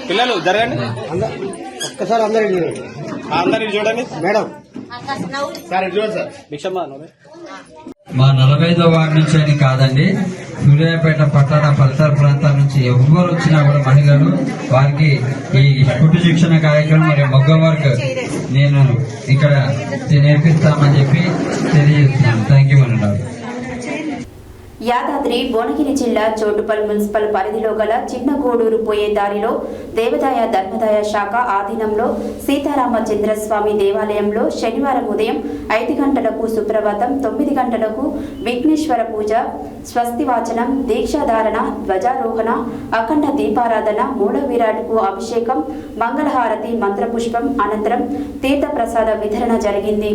పిల్లలు జరగండి ఒక్కసారి అందరికి చూడండి అందరికి చూడండి మేడం సార్ చూడండి సార్ భిక్షమ్మ మా 45వ వార్డు నుంచి అని కాదండి, సూర్యాపేట పట్టణ పరిసర ప్రాంతాల నుంచి ఎవరు వచ్చినా కూడా మహిళలు వారికి ఈ కుట్టు శిక్షణ కార్యక్రమం మరియు మగ్గం వర్క్ నేను ఇక్కడ నేర్పిస్తామని చెప్పి తెలియజేస్తున్నాను. థ్యాంక్ యూ అన్నారు. యాదాద్రి భువనగిరి జిల్లా చోటుపల్ మున్సిపల్ పరిధిలో గల చిన్న గోడూరు పోయే దారిలో దేవాదాయ ధర్మదాయ శాఖ ఆధీనంలో సీతారామచంద్రస్వామి దేవాలయంలో శనివారం ఉదయం 5 గంటలకు సుప్రభాతం, 9 గంటలకు విఘ్నేశ్వర పూజ, స్వస్తివాచనం, దీక్షాధారణ, ధ్వజారోహణ, అఖండ దీపారాధన, మూల విరాట్కు అభిషేకం, మంగళహారతి, మంత్రపుష్పం అనంతరం తీర్థప్రసాద వితరణ జరిగింది.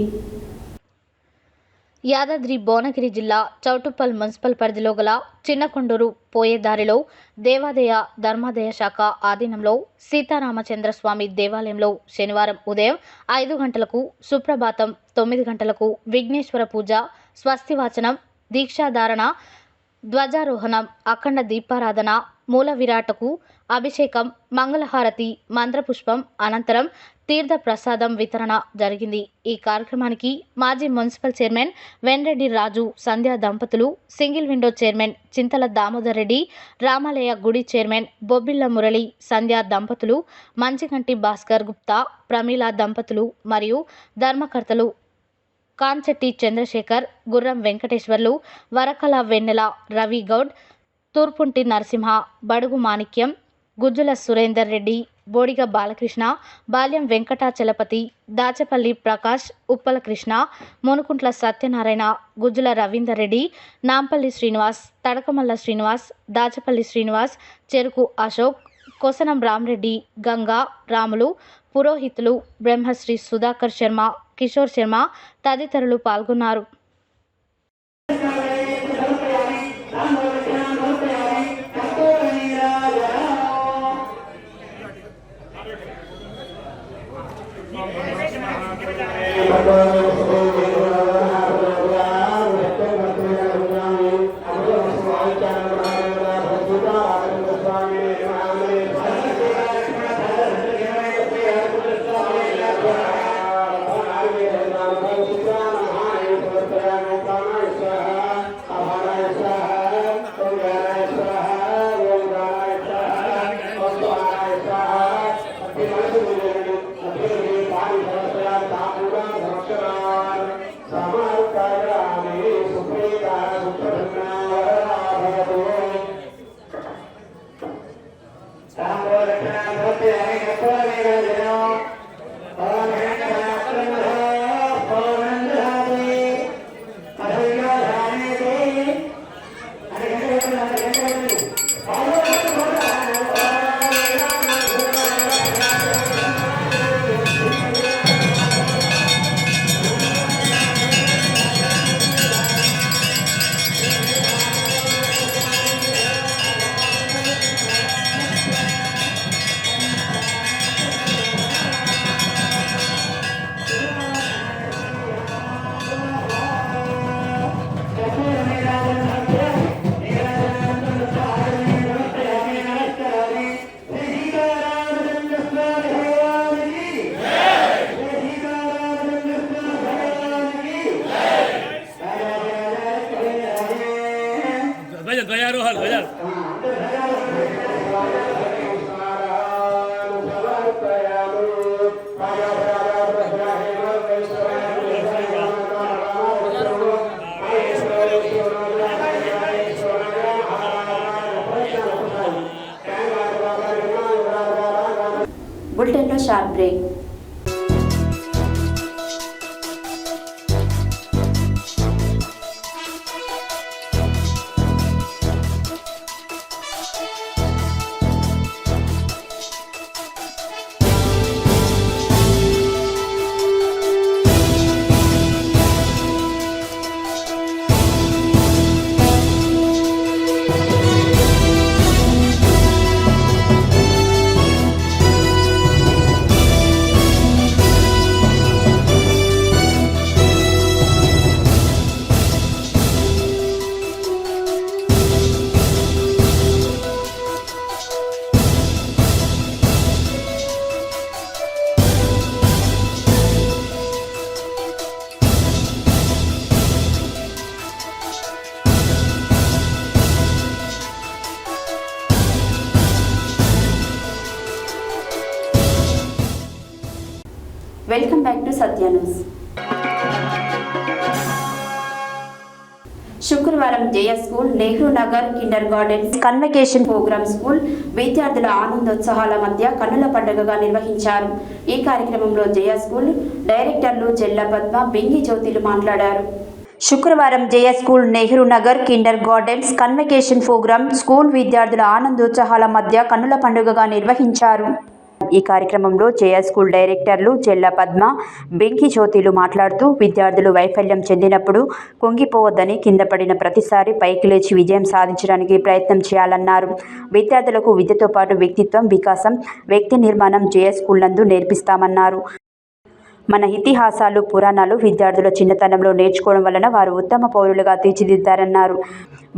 యాదాద్రి భువనగిరి జిల్లా చౌటుప్పల్ మున్సిపల్ పరిధిలో గల చిన్నకొండూరు పోయే దారిలో దేవాదాయ ధర్మాదాయ శాఖ ఆధీనంలో సీతారామచంద్రస్వామి దేవాలయంలో శనివారం ఉదయం 5 గంటలకు సుప్రభాతం, 9 గంటలకు విఘ్నేశ్వర పూజ, స్వస్తివాచనం, దీక్షాధారణ, ధ్వజారోహణం, అఖండ దీపారాధన, మూల విరాటకు అభిషేకం, మంగళహారతి, మంత్రపుష్పం అనంతరం తీర్థ ప్రసాదం వితరణ జరిగింది. ఈ కార్యక్రమానికి మాజీ మున్సిపల్ చైర్మన్ వెన్రెడ్డి రాజు, సంధ్యా దంపతులు, సింగిల్ విండో చైర్మన్ చింతల దామోదర్ రెడ్డి, రామాలయ గుడి చైర్మన్ బొబ్బిళ్ల మురళి, సంధ్యా దంపతులు, మంచిగంటి భాస్కర్ గుప్తా, ప్రమీల దంపతులు మరియు ధర్మకర్తలు కాంచెట్టి చంద్రశేఖర్, గుర్రం వెంకటేశ్వర్లు, వరకల వెన్నెల, రవి గౌడ్, తూర్పుంటి నరసింహ, బడుగు మాణిక్యం, గుజ్జుల సురేందర్ రెడ్డి, బోడిగ బాలకృష్ణ, బాల్యం వెంకటాచలపతి, దాచపల్లి ప్రకాష్, ఉప్పల కృష్ణ, మునుకుంట్ల సత్యనారాయణ, గుజ్జుల రవీందర్ రెడ్డి, నాంపల్లి శ్రీనివాస్, తడకమల్ల శ్రీనివాస్, దాచపల్లి శ్రీనివాస్, చెరుకు అశోక్, కొసనం రామరెడ్డి, గంగా, రాములు, పురోహితులు, బ్రహ్మశ్రీ సుధాకర్ శర్మ, కిషోర్ శర్మ తదితరులు పాల్గొన్నారు. బులెటిన్లో short break. Welcome back to Satya news. శుక్రవారం Jaya school, Nehru Nagar kindergarten convocation programme school విద్యార్థుల ఆనందోత్సాహాల మధ్య కన్నుల పండుగగా నిర్వహించారు. ఈ కార్యక్రమంలో జయ స్కూల్ డైరెక్టర్లు జెల్ల పద్మ, బింగి జ్యోతిలు మాట్లాడారు. శుక్రవారం Jaya school, Nehru Nagar kindergartens convocation programme school విద్యార్థుల ఆనందోత్సాహాల మధ్య కన్నుల పండుగగా నిర్వహించారు. ఈ కార్యక్రమంలో జయ స్కూల్ డైరెక్టర్లు జెల్ల పద్మ, బెంకి జ్యోతిలు మాట్లాడుతూ విద్యార్థులు వైఫల్యం చెందినప్పుడు కుంగిపోవద్దని, కింద పడిన ప్రతిసారి పైకి లేచి విజయం సాధించడానికి ప్రయత్నం చేయాలన్నారు. విద్యార్థులకు విద్యతో పాటు వ్యక్తిత్వం వికాసం, వ్యక్తి నిర్మాణం జయ స్కూల్ నందు నేర్పిస్తామన్నారు. మన ఇతిహాసాలు, పురాణాలు విద్యార్థుల చిన్నతనంలో నేర్చుకోవడం వలన వారు ఉత్తమ పౌరులుగా తీర్చిదిద్దారన్నారు.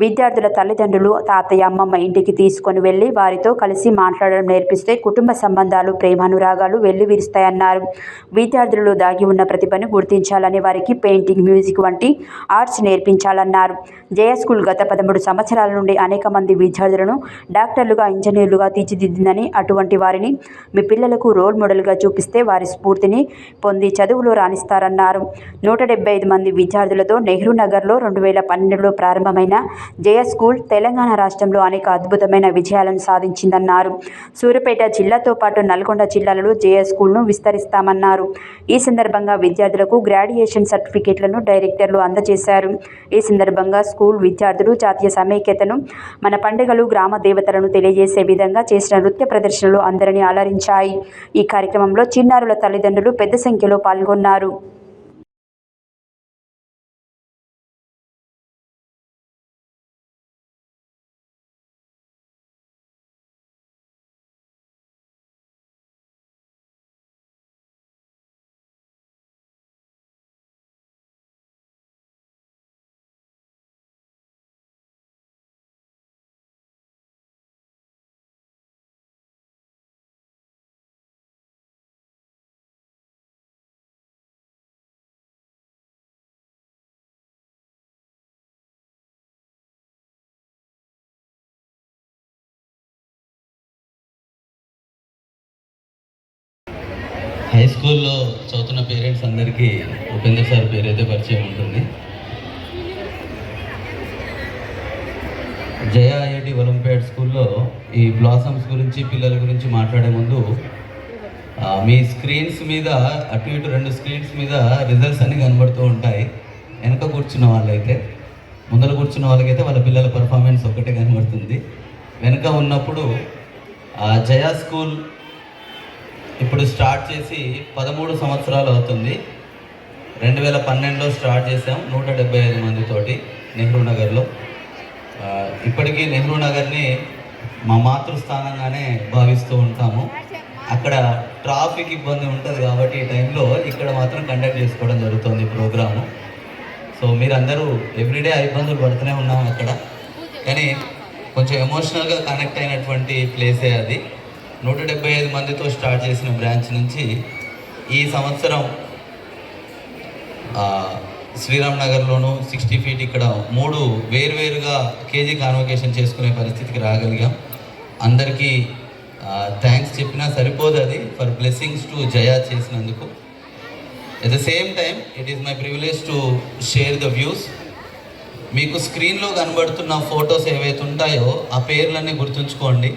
విద్యార్థుల తల్లిదండ్రులు, తాతయ్య, అమ్మమ్మ ఇంటికి తీసుకొని వెళ్లి వారితో కలిసి మాట్లాడడం నేర్పిస్తే కుటుంబ సంబంధాలు, ప్రేమానురాగాలు వెల్లివిరుస్తాయన్నారు. విద్యార్థులలో దాగి ఉన్న ప్రతిభను గుర్తించాలని, వారికి పెయింటింగ్, మ్యూజిక్ వంటి ఆర్ట్స్ నేర్పించాలన్నారు. జయ స్కూల్ గత 13 సంవత్సరాల నుండి అనేక మంది విద్యార్థులను డాక్టర్లుగా, ఇంజనీర్లుగా తీర్చిదిద్దిందని, అటువంటి వారిని మీ పిల్లలకు రోల్ మోడల్గా చూపిస్తే వారి స్ఫూర్తిని పొంది చదువులో రాణిస్తారన్నారు. 175 మంది విద్యార్థులతో నెహ్రూ నగర్లో 2012లో ప్రారంభమైన జయ స్కూల్ తెలంగాణ రాష్ట్రంలో అనేక అద్భుతమైన విజయాలను సాధించిందన్నారు. సూర్యాపేట జిల్లాతో పాటు నల్గొండ జిల్లాలలో జయ స్కూల్ను విస్తరిస్తామన్నారు. ఈ సందర్భంగా విద్యార్థులకు గ్రాడ్యుయేషన్ సర్టిఫికేట్లను డైరెక్టర్లు అందజేశారు. ఈ సందర్భంగా స్కూల్ విద్యార్థులు జాతీయ సమైక్యతను, మన పండుగలు, గ్రామ దేవతలను తెలియజేసే విధంగా చేసిన నృత్య ప్రదర్శనలు అందరినీ అలరించాయి. ఈ కార్యక్రమంలో చిన్నారుల తల్లిదండ్రులు పెద్ద సంఖ్యలో పాల్గొన్నారు. హై స్కూల్లో చదువుతున్న పేరెంట్స్ అందరికీ ఉపేందర్ సార్ పేరైతే పరిచయం ఉంటుంది. జయ ఐఐటి ఒలింపియాడ్ స్కూల్లో ఈ బ్లాసమ్స్ గురించి, పిల్లల గురించి మాట్లాడే ముందు మీ స్క్రీన్స్ మీద అటు ఇటు 2 స్క్రీన్స్ మీద రిజల్ట్స్ అన్నీ కనబడుతూ ఉంటాయి. వెనక కూర్చున్న వాళ్ళైతే, ముందర కూర్చున్న వాళ్ళకైతే వాళ్ళ పిల్లల పర్ఫార్మెన్స్ ఒకటే కనబడుతుంది. వెనక ఉన్నప్పుడు జయ స్కూల్ ఇప్పుడు స్టార్ట్ చేసి 13 సంవత్సరాలు అవుతుంది. 2012లో స్టార్ట్ చేసాం 175 మందితోటి నెహ్రూ నగర్లో. ఇప్పటికీ నెహ్రూ నగర్ని మా మాతృస్థానంగానే భావిస్తూ ఉంటాము. అక్కడ ట్రాఫిక్ ఇబ్బంది ఉంటుంది కాబట్టి ఈ టైంలో ఇక్కడ మాత్రం కండక్ట్ చేసుకోవడం జరుగుతుంది ప్రోగ్రాము. సో మీరందరూ ఎవ్రీడే ఇబ్బందులు పడుతూనే ఉన్నాము అక్కడ, కానీ కొంచెం ఎమోషనల్గా కనెక్ట్ అయినటువంటి ప్లేసే అది. 175 మందితో స్టార్ట్ చేసిన బ్రాంచ్ నుంచి ఈ సంవత్సరం శ్రీరామ్ నగర్లోను 60 ఫీట్ ఇక్కడ 3 వేరువేరుగా కేజీ కాన్వకేషన్ చేసుకునే పరిస్థితికి రాగలిగాం. అందరికీ థ్యాంక్స్ చెప్పినా సరిపో సరిపోదు అది ఫర్ బ్లెస్సింగ్స్ టు జయా చేసినందుకు. At the same time it is my privilege to share the views. మీకు స్క్రీన్లో కనబడుతున్న ఫొటోస్ ఏవైతే ఉంటాయో ఆ పేర్లన్నీ గుర్తుంచుకోండి.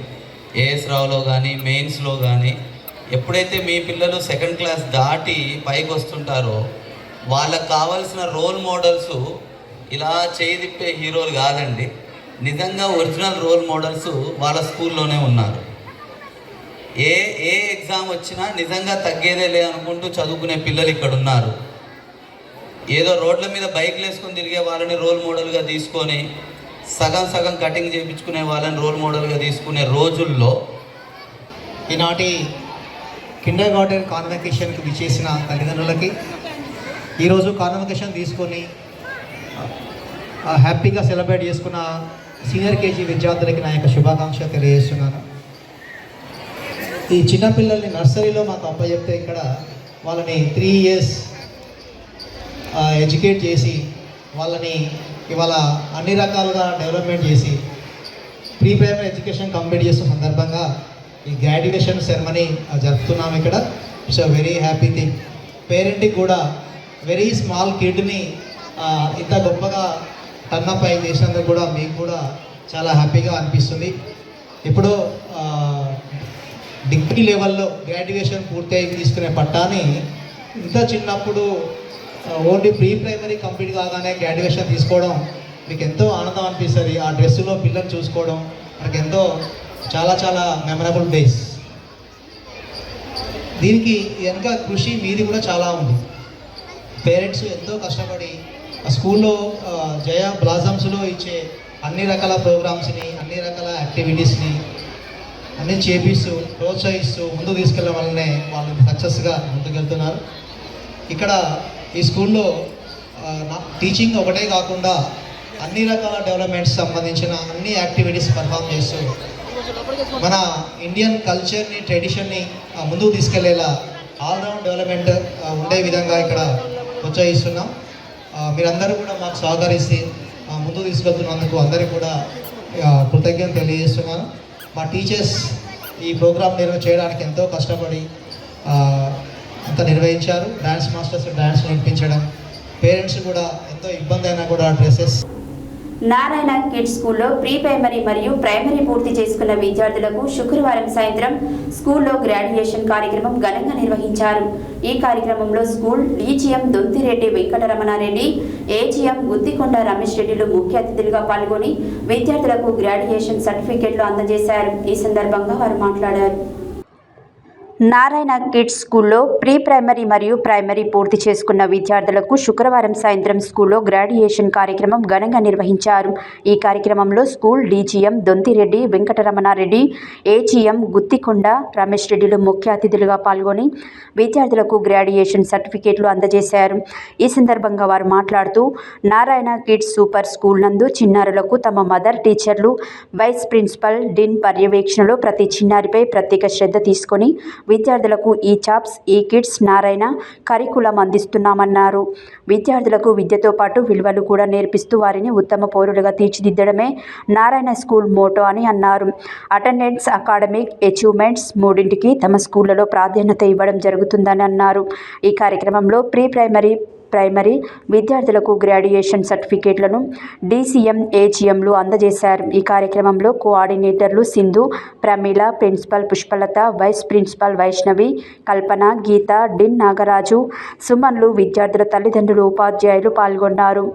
ఏఎస్ రావులో కానీ మెయిన్స్లో కానీ ఎప్పుడైతే మీ పిల్లలు 2nd క్లాస్ దాటి పైకి వస్తుంటారో వాళ్ళకు కావాల్సిన రోల్ మోడల్స్ ఇలా చేయి తిప్పే హీరోలు కాదండి, నిజంగా ఒరిజినల్ రోల్ మోడల్స్ వాళ్ళ స్కూల్లోనే ఉన్నారు. ఏ ఎగ్జామ్ వచ్చినా నిజంగా తగ్గేదే లే అనుకుంటూ చదువుకునే పిల్లలు ఇక్కడ ఉన్నారు. ఏదో రోడ్ల మీద బైక్లు వేసుకొని తిరిగే వాళ్ళని రోల్ మోడల్గా తీసుకొని సగం కటింగ్ చేయించుకునే వాళ్ళని రోల్ మోడల్గా తీసుకునే రోజుల్లో ఈనాటి కిండర్ గార్డెన్ కాన్వకేషన్కి విచ్చేసిన తల్లిదండ్రులకి, ఈరోజు కాన్వకేషన్ తీసుకొని హ్యాపీగా సెలబ్రేట్ చేసుకున్న సీనియర్ కేజీ విద్యార్థులకి నా యొక్క శుభాకాంక్షలు తెలియజేస్తున్నాను. ఈ చిన్నపిల్లల్ని నర్సరీలో మాకు అప్పచెప్తే ఇక్కడ వాళ్ళని 3 years ఎడ్యుకేట్ చేసి వాళ్ళని ఇవాళ అన్ని రకాలుగా డెవలప్మెంట్ చేసి ప్రీ ప్రైమరీ ఎడ్యుకేషన్ కంప్లీట్ చేస్తున్న సందర్భంగా ఈ గ్రాడ్యుయేషన్ సెరమనీ జరుపుతున్నాము ఇక్కడ. It's a very happy thing. పేరెంట్కి కూడా వెరీ స్మాల్ కిడ్ని ఇంత గొప్పగా టర్నప్ అయి చేసినందుకు కూడా మీకు కూడా చాలా హ్యాపీగా అనిపిస్తుంది. ఇప్పుడు డిగ్రీ లెవెల్లో గ్రాడ్యుయేషన్ పూర్తయి తీసుకునే పట్టాని ఇంత చిన్నప్పుడు ఓన్లీ ప్రీ ప్రైమరీ కంప్లీట్ కాగానే గ్రాడ్యుయేషన్ తీసుకోవడం మీకు ఎంతో ఆనందం అనిపిస్తుంది. ఆ డ్రెస్సులో పిల్లలు చూసుకోవడం మనకు ఎంతో చాలా మెమరబుల్ డేస్. దీనికి వెనక కృషి మీది కూడా చాలా ఉంది. పేరెంట్స్ ఎంతో కష్టపడి ఆ స్కూల్లో జయ బ్లాజమ్స్లో ఇచ్చే అన్ని రకాల ప్రోగ్రామ్స్ని, అన్ని రకాల యాక్టివిటీస్ని అన్నీ చేపిస్తూ ప్రోత్సహిస్తూ ముందుకు తీసుకెళ్ళడం వల్లనే వాళ్ళు సక్సెస్గా ముందుకెళ్తున్నారు. ఇక్కడ ఈ స్కూల్లో టీచింగ్ ఒకటే కాకుండా అన్ని రకాల డెవలప్మెంట్స్ సంబంధించిన అన్ని యాక్టివిటీస్ పర్ఫామ్ చేస్తూ మన ఇండియన్ కల్చర్ని, ట్రెడిషన్ని ముందుకు తీసుకెళ్లేలా ఆల్రౌండ్ డెవలప్మెంట్ ఉండే విధంగా ఇక్కడ ప్రోత్సహిస్తున్నాం. మీరందరూ కూడా మాకు సహకరిస్తే ముందుకు తీసుకెళ్తున్నందుకు అందరికీ కూడా కృతజ్ఞతలు తెలియజేస్తున్నాను. మా టీచర్స్ ఈ ప్రోగ్రామ్ చేయడానికి ఎంతో కష్టపడి అంతా నిర్వహించారు. డ్యాన్స్ మాస్టర్స్ డ్యాన్స్ నేర్పించడం, పేరెంట్స్ కూడా ఎంతో ఇబ్బంది అయినా కూడా డ్రెస్సెస్. నారాయణ కిడ్స్ స్కూల్లో ప్రీ ప్రైమరీ మరియు ప్రైమరీ పూర్తి చేసుకున్న విద్యార్థులకు శుక్రవారం సాయంత్రం స్కూల్లో గ్రాడ్యుయేషన్ కార్యక్రమం ఘనంగా నిర్వహించారు. ఈ కార్యక్రమంలో school DGM Dontireddy Venkataramanareddy, AGM Guttikonda Ramesh రెడ్డిలు ముఖ్య అతిథులుగా పాల్గొని విద్యార్థులకు గ్రాడ్యుయేషన్ సర్టిఫికెట్లు అందజేశారు. ఈ సందర్భంగా వారు మాట్లాడారు. నారాయణ కిడ్స్ స్కూల్లో ప్రీ ప్రైమరీ మరియు ప్రైమరీ పూర్తి చేసుకున్న విద్యార్థులకు శుక్రవారం సాయంత్రం స్కూల్లో గ్రాడ్యుయేషన్ కార్యక్రమం ఘనంగా నిర్వహించారు. ఈ కార్యక్రమంలో school DGM Dontireddy Venkataramanareddy, AGM Guttikonda Ramesh రెడ్డిలు ముఖ్య అతిథులుగా పాల్గొని విద్యార్థులకు గ్రాడ్యుయేషన్ సర్టిఫికేట్లు అందజేశారు. ఈ సందర్భంగా వారు మాట్లాడుతూ నారాయణ కిడ్స్ సూపర్ స్కూల్ నందు చిన్నారులకు తమ మదర్ టీచర్లు, వైస్ ప్రిన్సిపల్, డిన్ పర్యవేక్షణలో ప్రతి చిన్నారిపై ప్రత్యేక శ్రద్ధ తీసుకొని విద్యార్థులకు ఈ చాప్స్, ఈ కిడ్స్ నారాయణ కరికులం అందిస్తున్నామన్నారు. విద్యార్థులకు విద్యతో పాటు విలువలు కూడా నేర్పిస్తూ వారిని ఉత్తమ పౌరులుగా తీర్చిదిద్దడమే నారాయణ స్కూల్ మోటో అని అన్నారు. అటెండెన్స్, అకాడమిక్ అచీవ్మెంట్స్ మూడింటికి తమ స్కూళ్లలో ప్రాధాన్యత ఇవ్వడం జరుగుతుందని అన్నారు. ఈ కార్యక్రమంలో ప్రీ ప్రైమరీ విద్యార్థులకు గ్రాడ్యుయేషన్ సర్టిఫికేట్లను డీసీఎం, ఏజీఎంలు అందజేశారు. ఈ కార్యక్రమంలో కోఆర్డినేటర్లు Sindhu, Pramila, principal Pushpalatha, vice principal Vaishnavi, Kalpana, Geetha, డిన్ నాగరాజు, సుమన్లు, విద్యార్థుల తల్లిదండ్రులు, ఉపాధ్యాయులు పాల్గొన్నారు.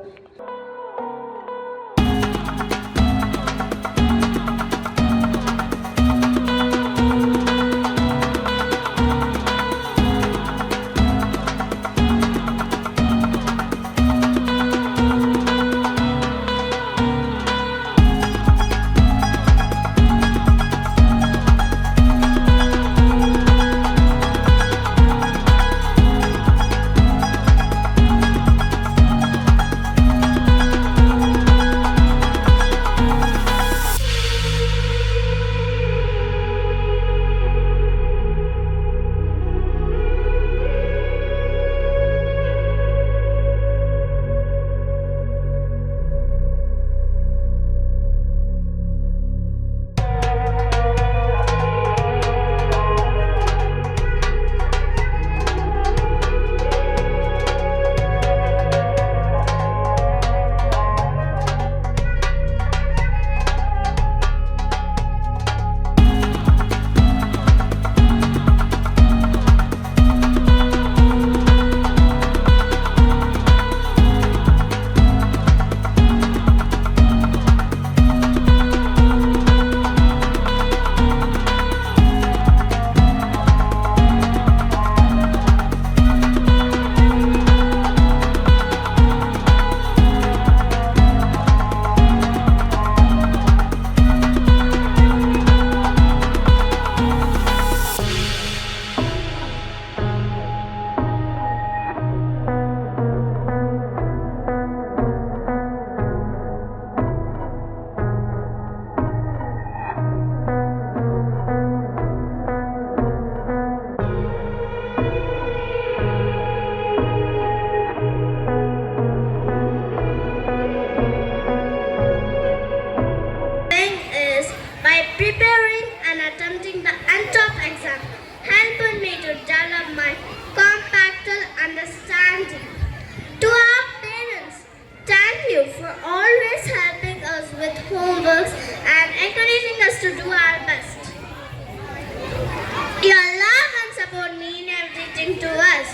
encouraging to us.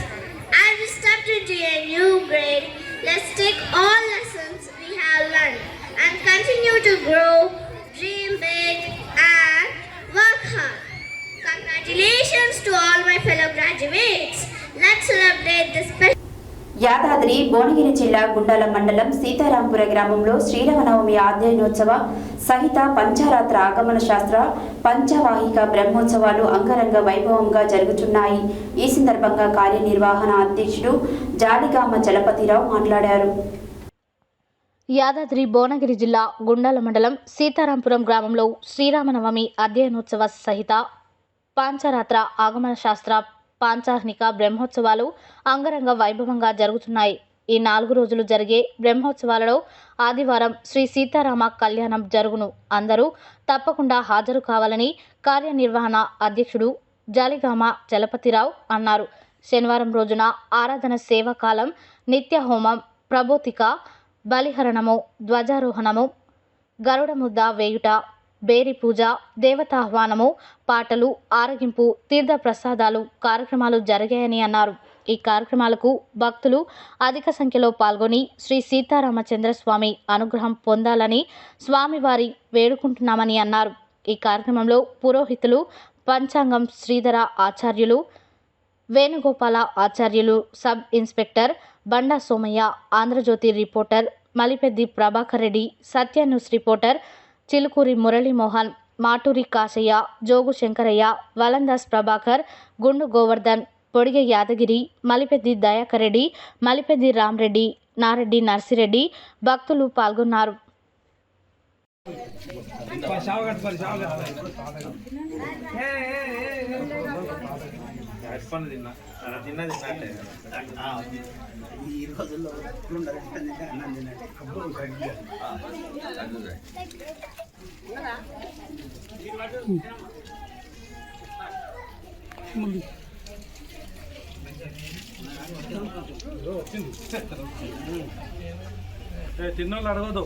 As we stepped into a new grade, let's take all lessons we have learned and continue to grow, dream big and work hard. Congratulations to all my fellow graduates. Let's celebrate this special. Yadadri Bhuvanagiri జిల్లా గుండాల మండలం సీతారాంపుర గ్రామంలో శ్రీరామనవమి అధ్యయనోత్సవ సహిత పంచారాత్ర ఆగమన శాస్త్ర పంచవాహిక బ్రహ్మోత్సవాలు అంగరంగ వైభవంగా జరుగుతున్నాయి. ఈ సందర్భంగా కార్యనిర్వహణ అధ్యక్షుడు జాలిగామ చలపతిరావు మాట్లాడారు. యాదాద్రి భువనగిరి జిల్లా గుండాల మండలం సీతారాంపురం గ్రామంలో శ్రీరామనవమి అధ్యయనోత్సవ సహిత పంచరాత్ర ఆగమన శాస్త్ర పాంచాహ్నిక బ్రహ్మోత్సవాలు అంగరంగ వైభవంగా జరుగుతున్నాయి. ఈ 4 రోజులు జరిగే బ్రహ్మోత్సవాలలో ఆదివారం శ్రీ సీతారామ కళ్యాణం జరుగును. అందరూ తప్పకుండా హాజరు కావాలని కార్యనిర్వహణ అధ్యక్షుడు జాలిగామ చలపతిరావు అన్నారు. శనివారం రోజున ఆరాధన సేవాకాలం, నిత్య హోమం, ప్రభోతిక, బలిహరణము, ధ్వజారోహణము, గరుడ ముద్ద వేయుట, బేరి పూజ, దేవతాహ్వానము, పాటలు, ఆరగింపు, తీర్థ ప్రసాదాలు కార్యక్రమాలు జరిగాయని అన్నారు. ఈ కార్యక్రమాలకు భక్తులు అధిక సంఖ్యలో పాల్గొని శ్రీ సీతారామచంద్రస్వామి అనుగ్రహం పొందాలని స్వామివారి వేడుకుంటున్నామని అన్నారు. ఈ కార్యక్రమంలో పురోహితులు పంచాంగం శ్రీధర ఆచార్యులు, వేణుగోపాల ఆచార్యులు, సబ్ ఇన్స్పెక్టర్ బండా సోమయ్య, ఆంధ్రజ్యోతి రిపోర్టర్ మలిపెద్ది ప్రభాకర్ రెడ్డి, సత్య న్యూస్ రిపోర్టర్ చిలుకూరి మురళీమోహన్, మాటూరి కాశయ్య, జోగు శంకరయ్య, వలందాస్ ప్రభాకర్, గుండు గోవర్ధన్, పొడిగె యాదగిరి, మలిపెద్ది దయాకర్ రెడ్డి, మలిపెద్ది రామరెడ్డి, నారెడ్డి నర్సిరెడ్డి భక్తులు పాల్గొన్నారు. ఈ రోజుల్లో తిన్నోళ్ళు అడగదు.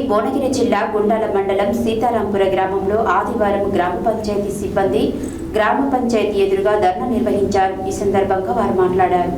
భువనగిరి జిల్లా గుండాల మండలం సీతారాంపుర గ్రామంలో ఆదివారం గ్రామ పంచాయతీ సిబ్బంది గ్రామ పంచాయతీ ఎదురుగా ధర్నా నిర్వహించారు. ఈ సందర్భంగా వారు మాట్లాడారు.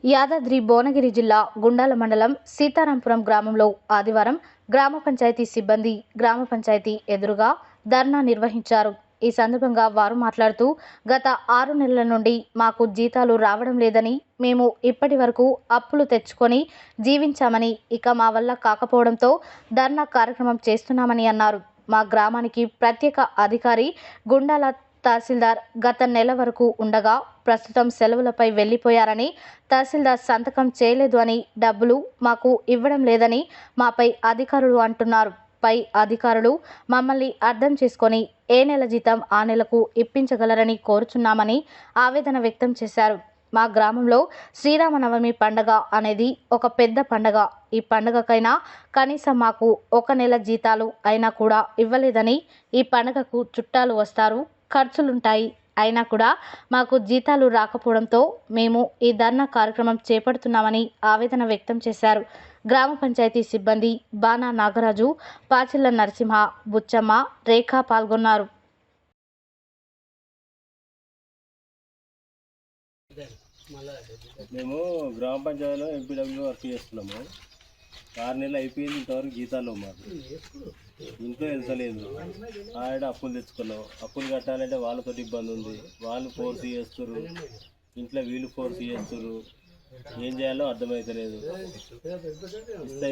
యాదాద్రి భువనగిరి జిల్లా గుండాల మండలం సీతారాంపురం గ్రామంలో ఆదివారం గ్రామ పంచాయతీ సిబ్బంది గ్రామ పంచాయతీ ఎదురుగా ధర్నా నిర్వహించారు. ఈ సందర్భంగా వారు మాట్లాడుతూ గత 6 నెలల నుండి మాకు జీతాలు రావడం లేదని, మేము ఇప్పటి వరకు అప్పులు తెచ్చుకొని జీవించామని, ఇక మా వల్ల కాకపోవడంతో ధర్నా కార్యక్రమం చేస్తున్నామని అన్నారు. మా గ్రామానికి ప్రత్యేక అధికారి గుండాల తహసీల్దార్ గత నెల వరకు ఉండగా ప్రస్తుతం సెలవులపై వెళ్లిపోయారని, తహసీల్దార్ సంతకం చేయలేదు అని, డబ్బులు మాకు ఇవ్వడం లేదని మాపై అధికారులు అంటున్నారు. పై అధికారులు మమ్మల్ని అర్థం చేసుకొని ఏ నెల జీతం ఆ నెలకు ఇప్పించగలరని కోరుచున్నామని ఆవేదన వ్యక్తం చేశారు. మా గ్రామంలో శ్రీరామనవమి పండగ అనేది ఒక పెద్ద పండగ. ఈ పండగకైనా కనీసం మాకు 1 నెల జీతాలు అయినా కూడా ఇవ్వలేదని, ఈ పండగకు చుట్టాలు వస్తారు, ఖర్చులుంటాయి, అయినా కూడా మాకు జీతాలు రాకపోవడంతో మేము ఈ ధర్నా కార్యక్రమం చేపడుతున్నామని ఆవేదన వ్యక్తం చేశారు. గ్రామ పంచాయతీ సిబ్బంది బాణా నాగరాజు, పాచిల్ల నరసింహ, బుచ్చమ్మ, రేఖ పాల్గొన్నారు. మేము గ్రామ పంచాయతీలో ఎంపీడబ్ల్యూ వర్క్ చేస్తున్నాము. 6 నెలలు అయిపోయింది, ఇంతవరకు జీతాలు మాకు ఇంట్లో వెళ్తలేదు. ఆడ అప్పులు తెచ్చుకున్నాం. అప్పులు కట్టాలంటే వాళ్ళతో ఇబ్బంది ఉంది. వాళ్ళు ఫోర్స్ చేస్తున్నారు, ఇంట్లో వీళ్ళు ఫోర్స్ చేస్తున్నారు. ఏం చేయాలో అర్థమవుతలేదు.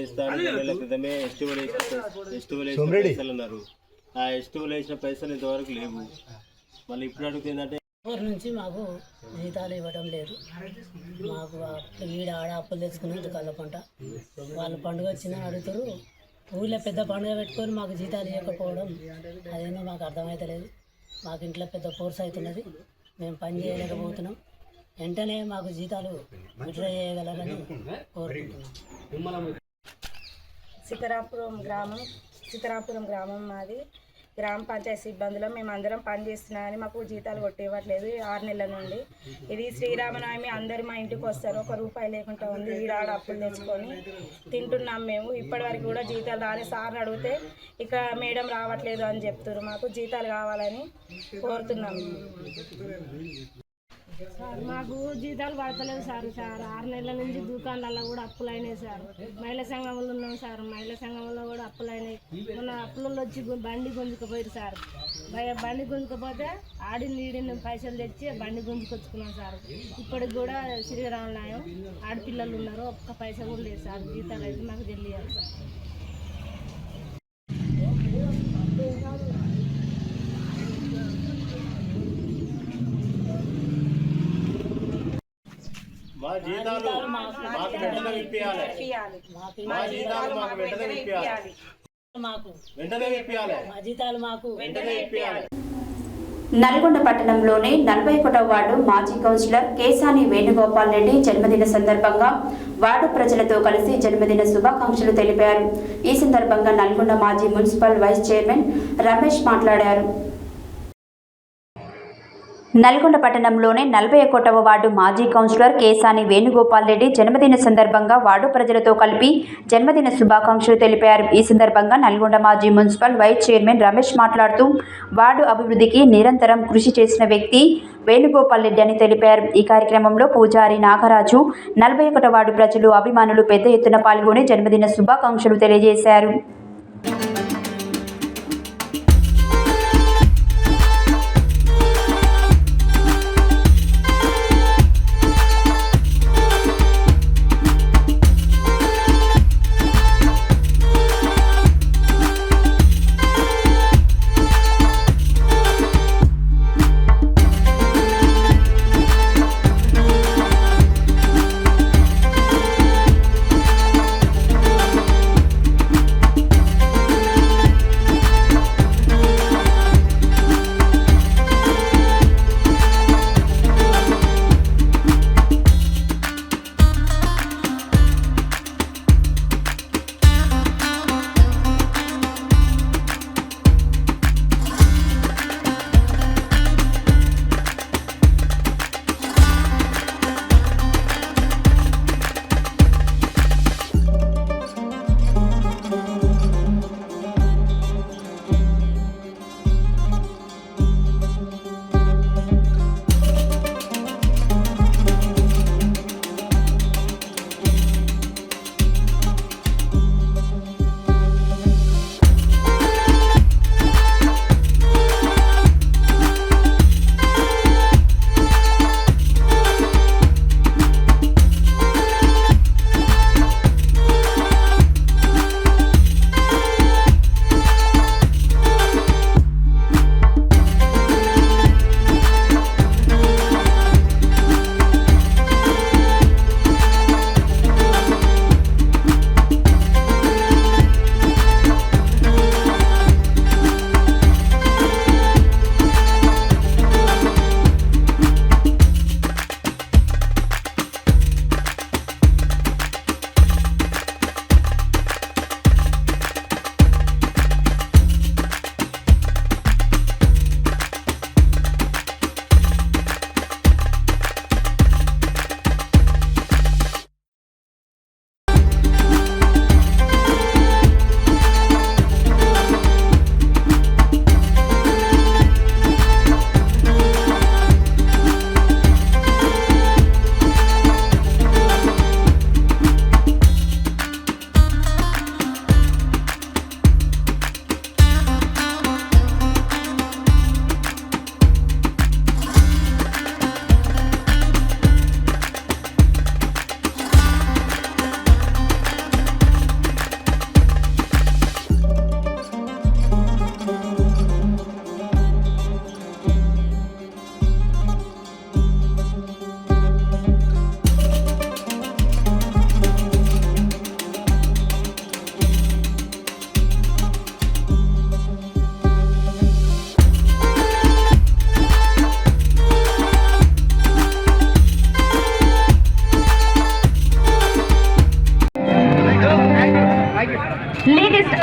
ఇస్తా 2 నెలల క్రితమే ఎస్టివల్ పైసలు అన్నారు. ఆ ఎస్టివల్ వేసిన పైసలు ఇంతవరకు లేవు. మళ్ళీ ఇప్పుడు అడుగుతుందంటే నుంచి మాకు జీతాలు ఇవ్వడం లేదు. మాకు ఈడ ఆడ అప్పులు తెచ్చుకుని కళ్ళ పంట వాళ్ళు పండుగ వచ్చిందని అడుగుతారు. ఊళ్ళో పెద్ద పండుగ పెట్టుకొని మాకు జీతాలు ఇవ్వకపోవడం అదేమో మాకు అర్థమవుతలేదు. మాకు ఇంట్లో పెద్ద ఫోర్స్ అవుతున్నది. మేము పని చేయలేకపోతున్నాం. వెంటనే మాకు జీతాలు విత్డ్రా చేయగలరని కోరుకుంటున్నాం. సీతారాంపురం గ్రామం మాది. గ్రామ పంచాయతీ సిబ్బందిలో మేము అందరం పని చేస్తున్నామని మాకు జీతాలు కొట్టివ్వట్లేదు 6 నెలల నుండి. ఇది శ్రీరామనవమి అందరూ మా ఇంటికి వస్తారు. 1 రూపాయి లేకుండా ఉంది. ఈడాడ అప్పులు తెచ్చుకొని తింటున్నాం. మేము ఇప్పటివరకు కూడా జీతాలు రాని సార్ని అడిగితే ఇక మేడం రావట్లేదు అని చెప్తారు. మాకు జీతాలు కావాలని కోరుతున్నాం. సార్ మాకు జీతాలు పడతలేవు సార్. 6 నెలల నుంచి దుకాణాలలో కూడా అప్పులు అయినాయి సార్. మహిళా సంఘంలో ఉన్నాం సార్. మహిళా సంఘంలో కూడా అప్పులు అయినాయి. మన అప్పులలో వచ్చి బండి గుంజుకుపోయారు సార్. బండి గుంజుకపోతే ఈడిన పైసలు తెచ్చి బండి గుంజుకొచ్చుకున్నాం సార్. ఇప్పటికి కూడా శ్రీరామనాయం ఆడపిల్లలు ఉన్నారు. ఒక్క పైసా కూడా లేదు సార్. జీతాలు అయితే మాకు తెలియాలి సార్. మా జీతాలు మాకు వెంటనే ఇప్పియాలి. మా జీతాలు మాకు వెంటనే ఇప్పియాలి. మా జీతాలు మాకు వెంటనే ఇప్పియాలి. నల్గొండ పట్టణంలోని 41వ వార్డు మాజీ కౌన్సిలర్ కేసాని వేణుగోపాల్ రెడ్డి జన్మదిన సందర్భంగా వార్డు ప్రజలతో కలిసి జన్మదిన శుభాకాంక్షలు తెలిపారు. ఈ సందర్భంగా నల్గొండ మాజీ మున్సిపల్ వైస్ చైర్మన్ రమేష్ మాట్లాడారు. నల్గొండ పట్టణంలోని 41వ వార్డు మాజీ కౌన్సిలర్ కేసాని వేణుగోపాల్ రెడ్డి జన్మదిన సందర్భంగా వార్డు ప్రజలతో కలిపి జన్మదిన శుభాకాంక్షలు తెలిపారు. ఈ సందర్భంగా నల్గొండ మాజీ మున్సిపల్ వైస్ చైర్మన్ రమేష్ మాట్లాడుతూ వార్డు అభివృద్ధికి నిరంతరం కృషి చేసిన వ్యక్తి వేణుగోపాల్ రెడ్డి అని తెలిపారు. ఈ కార్యక్రమంలో పూజారి నాగరాజు, 41వ వార్డు ప్రజలు, అభిమానులు పెద్ద ఎత్తున పాల్గొని జన్మదిన శుభాకాంక్షలు తెలియజేశారు.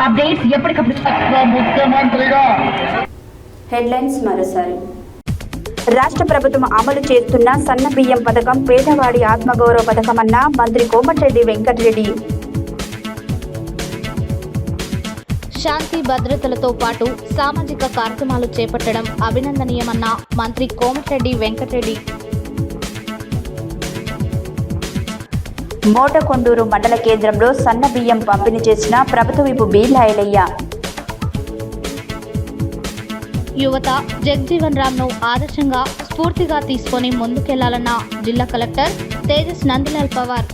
అప్డేట్స్ ఎప్పటికప్పుడు ముఖ్యమంత్రిగా. హెడ్లైన్స్ మరోసారి. రాష్ట్ర ప్రభుత్వం అమలు చేస్తున్న సన్న బియ్యం పథకం పేదవాడి ఆత్మగౌరవ పథకమన్న మంత్రి కోమటిరెడ్డి వెంకటరెడ్డి. శాంతి భద్రతలతో పాటు సామాజిక కార్యక్రమాలు చేపట్టడం అభినందనీయమన్న మంత్రి కోమటిరెడ్డి వెంకటరెడ్డి. మోటకొండూరు మండల కేంద్రంలో సన్న బియ్యం పంపిణీ చేసిన ప్రభుత్వ విప్ బీర్లా ఐలయ్య. యువత జగ్జీవన్ రామ్ను ఆదర్శంగా స్ఫూర్తిగా తీసుకొని ముందుకెళ్లాలన్న జిల్లా కలెక్టర్ తేజస్ నందిలాల్ పవార్.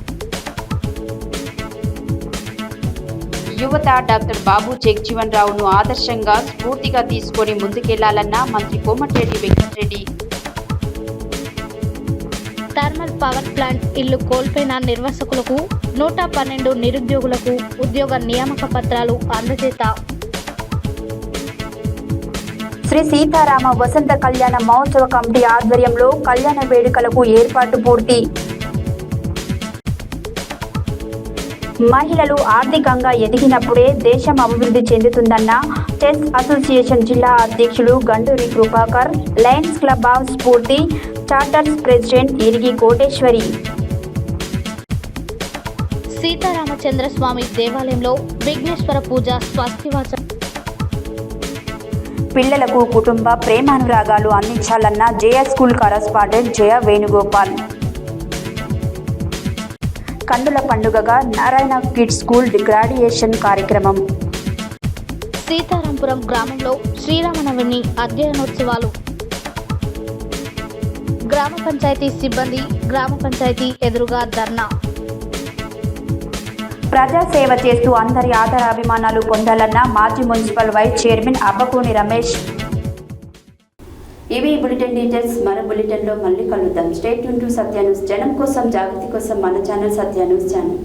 యువత డాక్టర్ బాబు జగ్జీవన్ రావును ఆదర్శంగా స్ఫూర్తిగా తీసుకొని ముందుకెళ్లాలన్న మంత్రి Komatireddy Venkatareddy. Thermal power plant ఇల్లు కోల్పోయిన నిర్వాసితులకు 112 నిరుద్యోగులకు ఉద్యోగ నియామక పత్రాలు అందజేత. శ్రీ సీతారామ వసంత కళ్యాణ మహోత్సవ కమిటీ ఆధ్వర్యంలో కళ్యాణ వేడుకలకు ఏర్పాటు పూర్తి. మహిళలు ఆర్థికంగా ఎదిగినప్పుడే దేశం అభివృద్ధి చెందుతుందన్న చెస్ అసోసియేషన్ జిల్లా అధ్యక్షులు Ganduri Krupakar. Lions club of స్ఫూర్తి చార్టర్స్ ప్రెసిడెంట్ ఇరిగి కోటేశ్వరి. సీతారామచంద్రస్వామి దేవాలయంలో విఘ్నేశ్వర పూజ స్వస్తివాచ. పిల్లలకు కుటుంబ ప్రేమానురాగాలు అందించాలన్న జయ స్కూల్ కరస్పాండెంట్ జయ వేణుగోపాల్. కన్నుల పండుగగా నారాయణ కిడ్స్ స్కూల్ గ్రాడ్యుయేషన్ కార్యక్రమం. సీతారాంపురం గ్రామంలో శ్రీరామనవమి అధ్యయనోత్సవాలు. గ్రామ పంచాయతీ సిబ్బంది గ్రామ పంచాయతీ ఎదురుగా ధర్నా. ప్రజాసేవ చేస్తూ అందరి ఆదరాభిమానాలు పొందాలన్న మాజీ municipal vice chairman Abbakoni Ramesh. ఇవి బులెటిన్ డీటెయిల్స్. మరో బులెటిన్లో మళ్ళీ కలుద్దాం. State tune to Satya news. జనం కోసం, జాగృతి కోసం మన ఛానల్ సత్య న్యూస్ ఛానల్.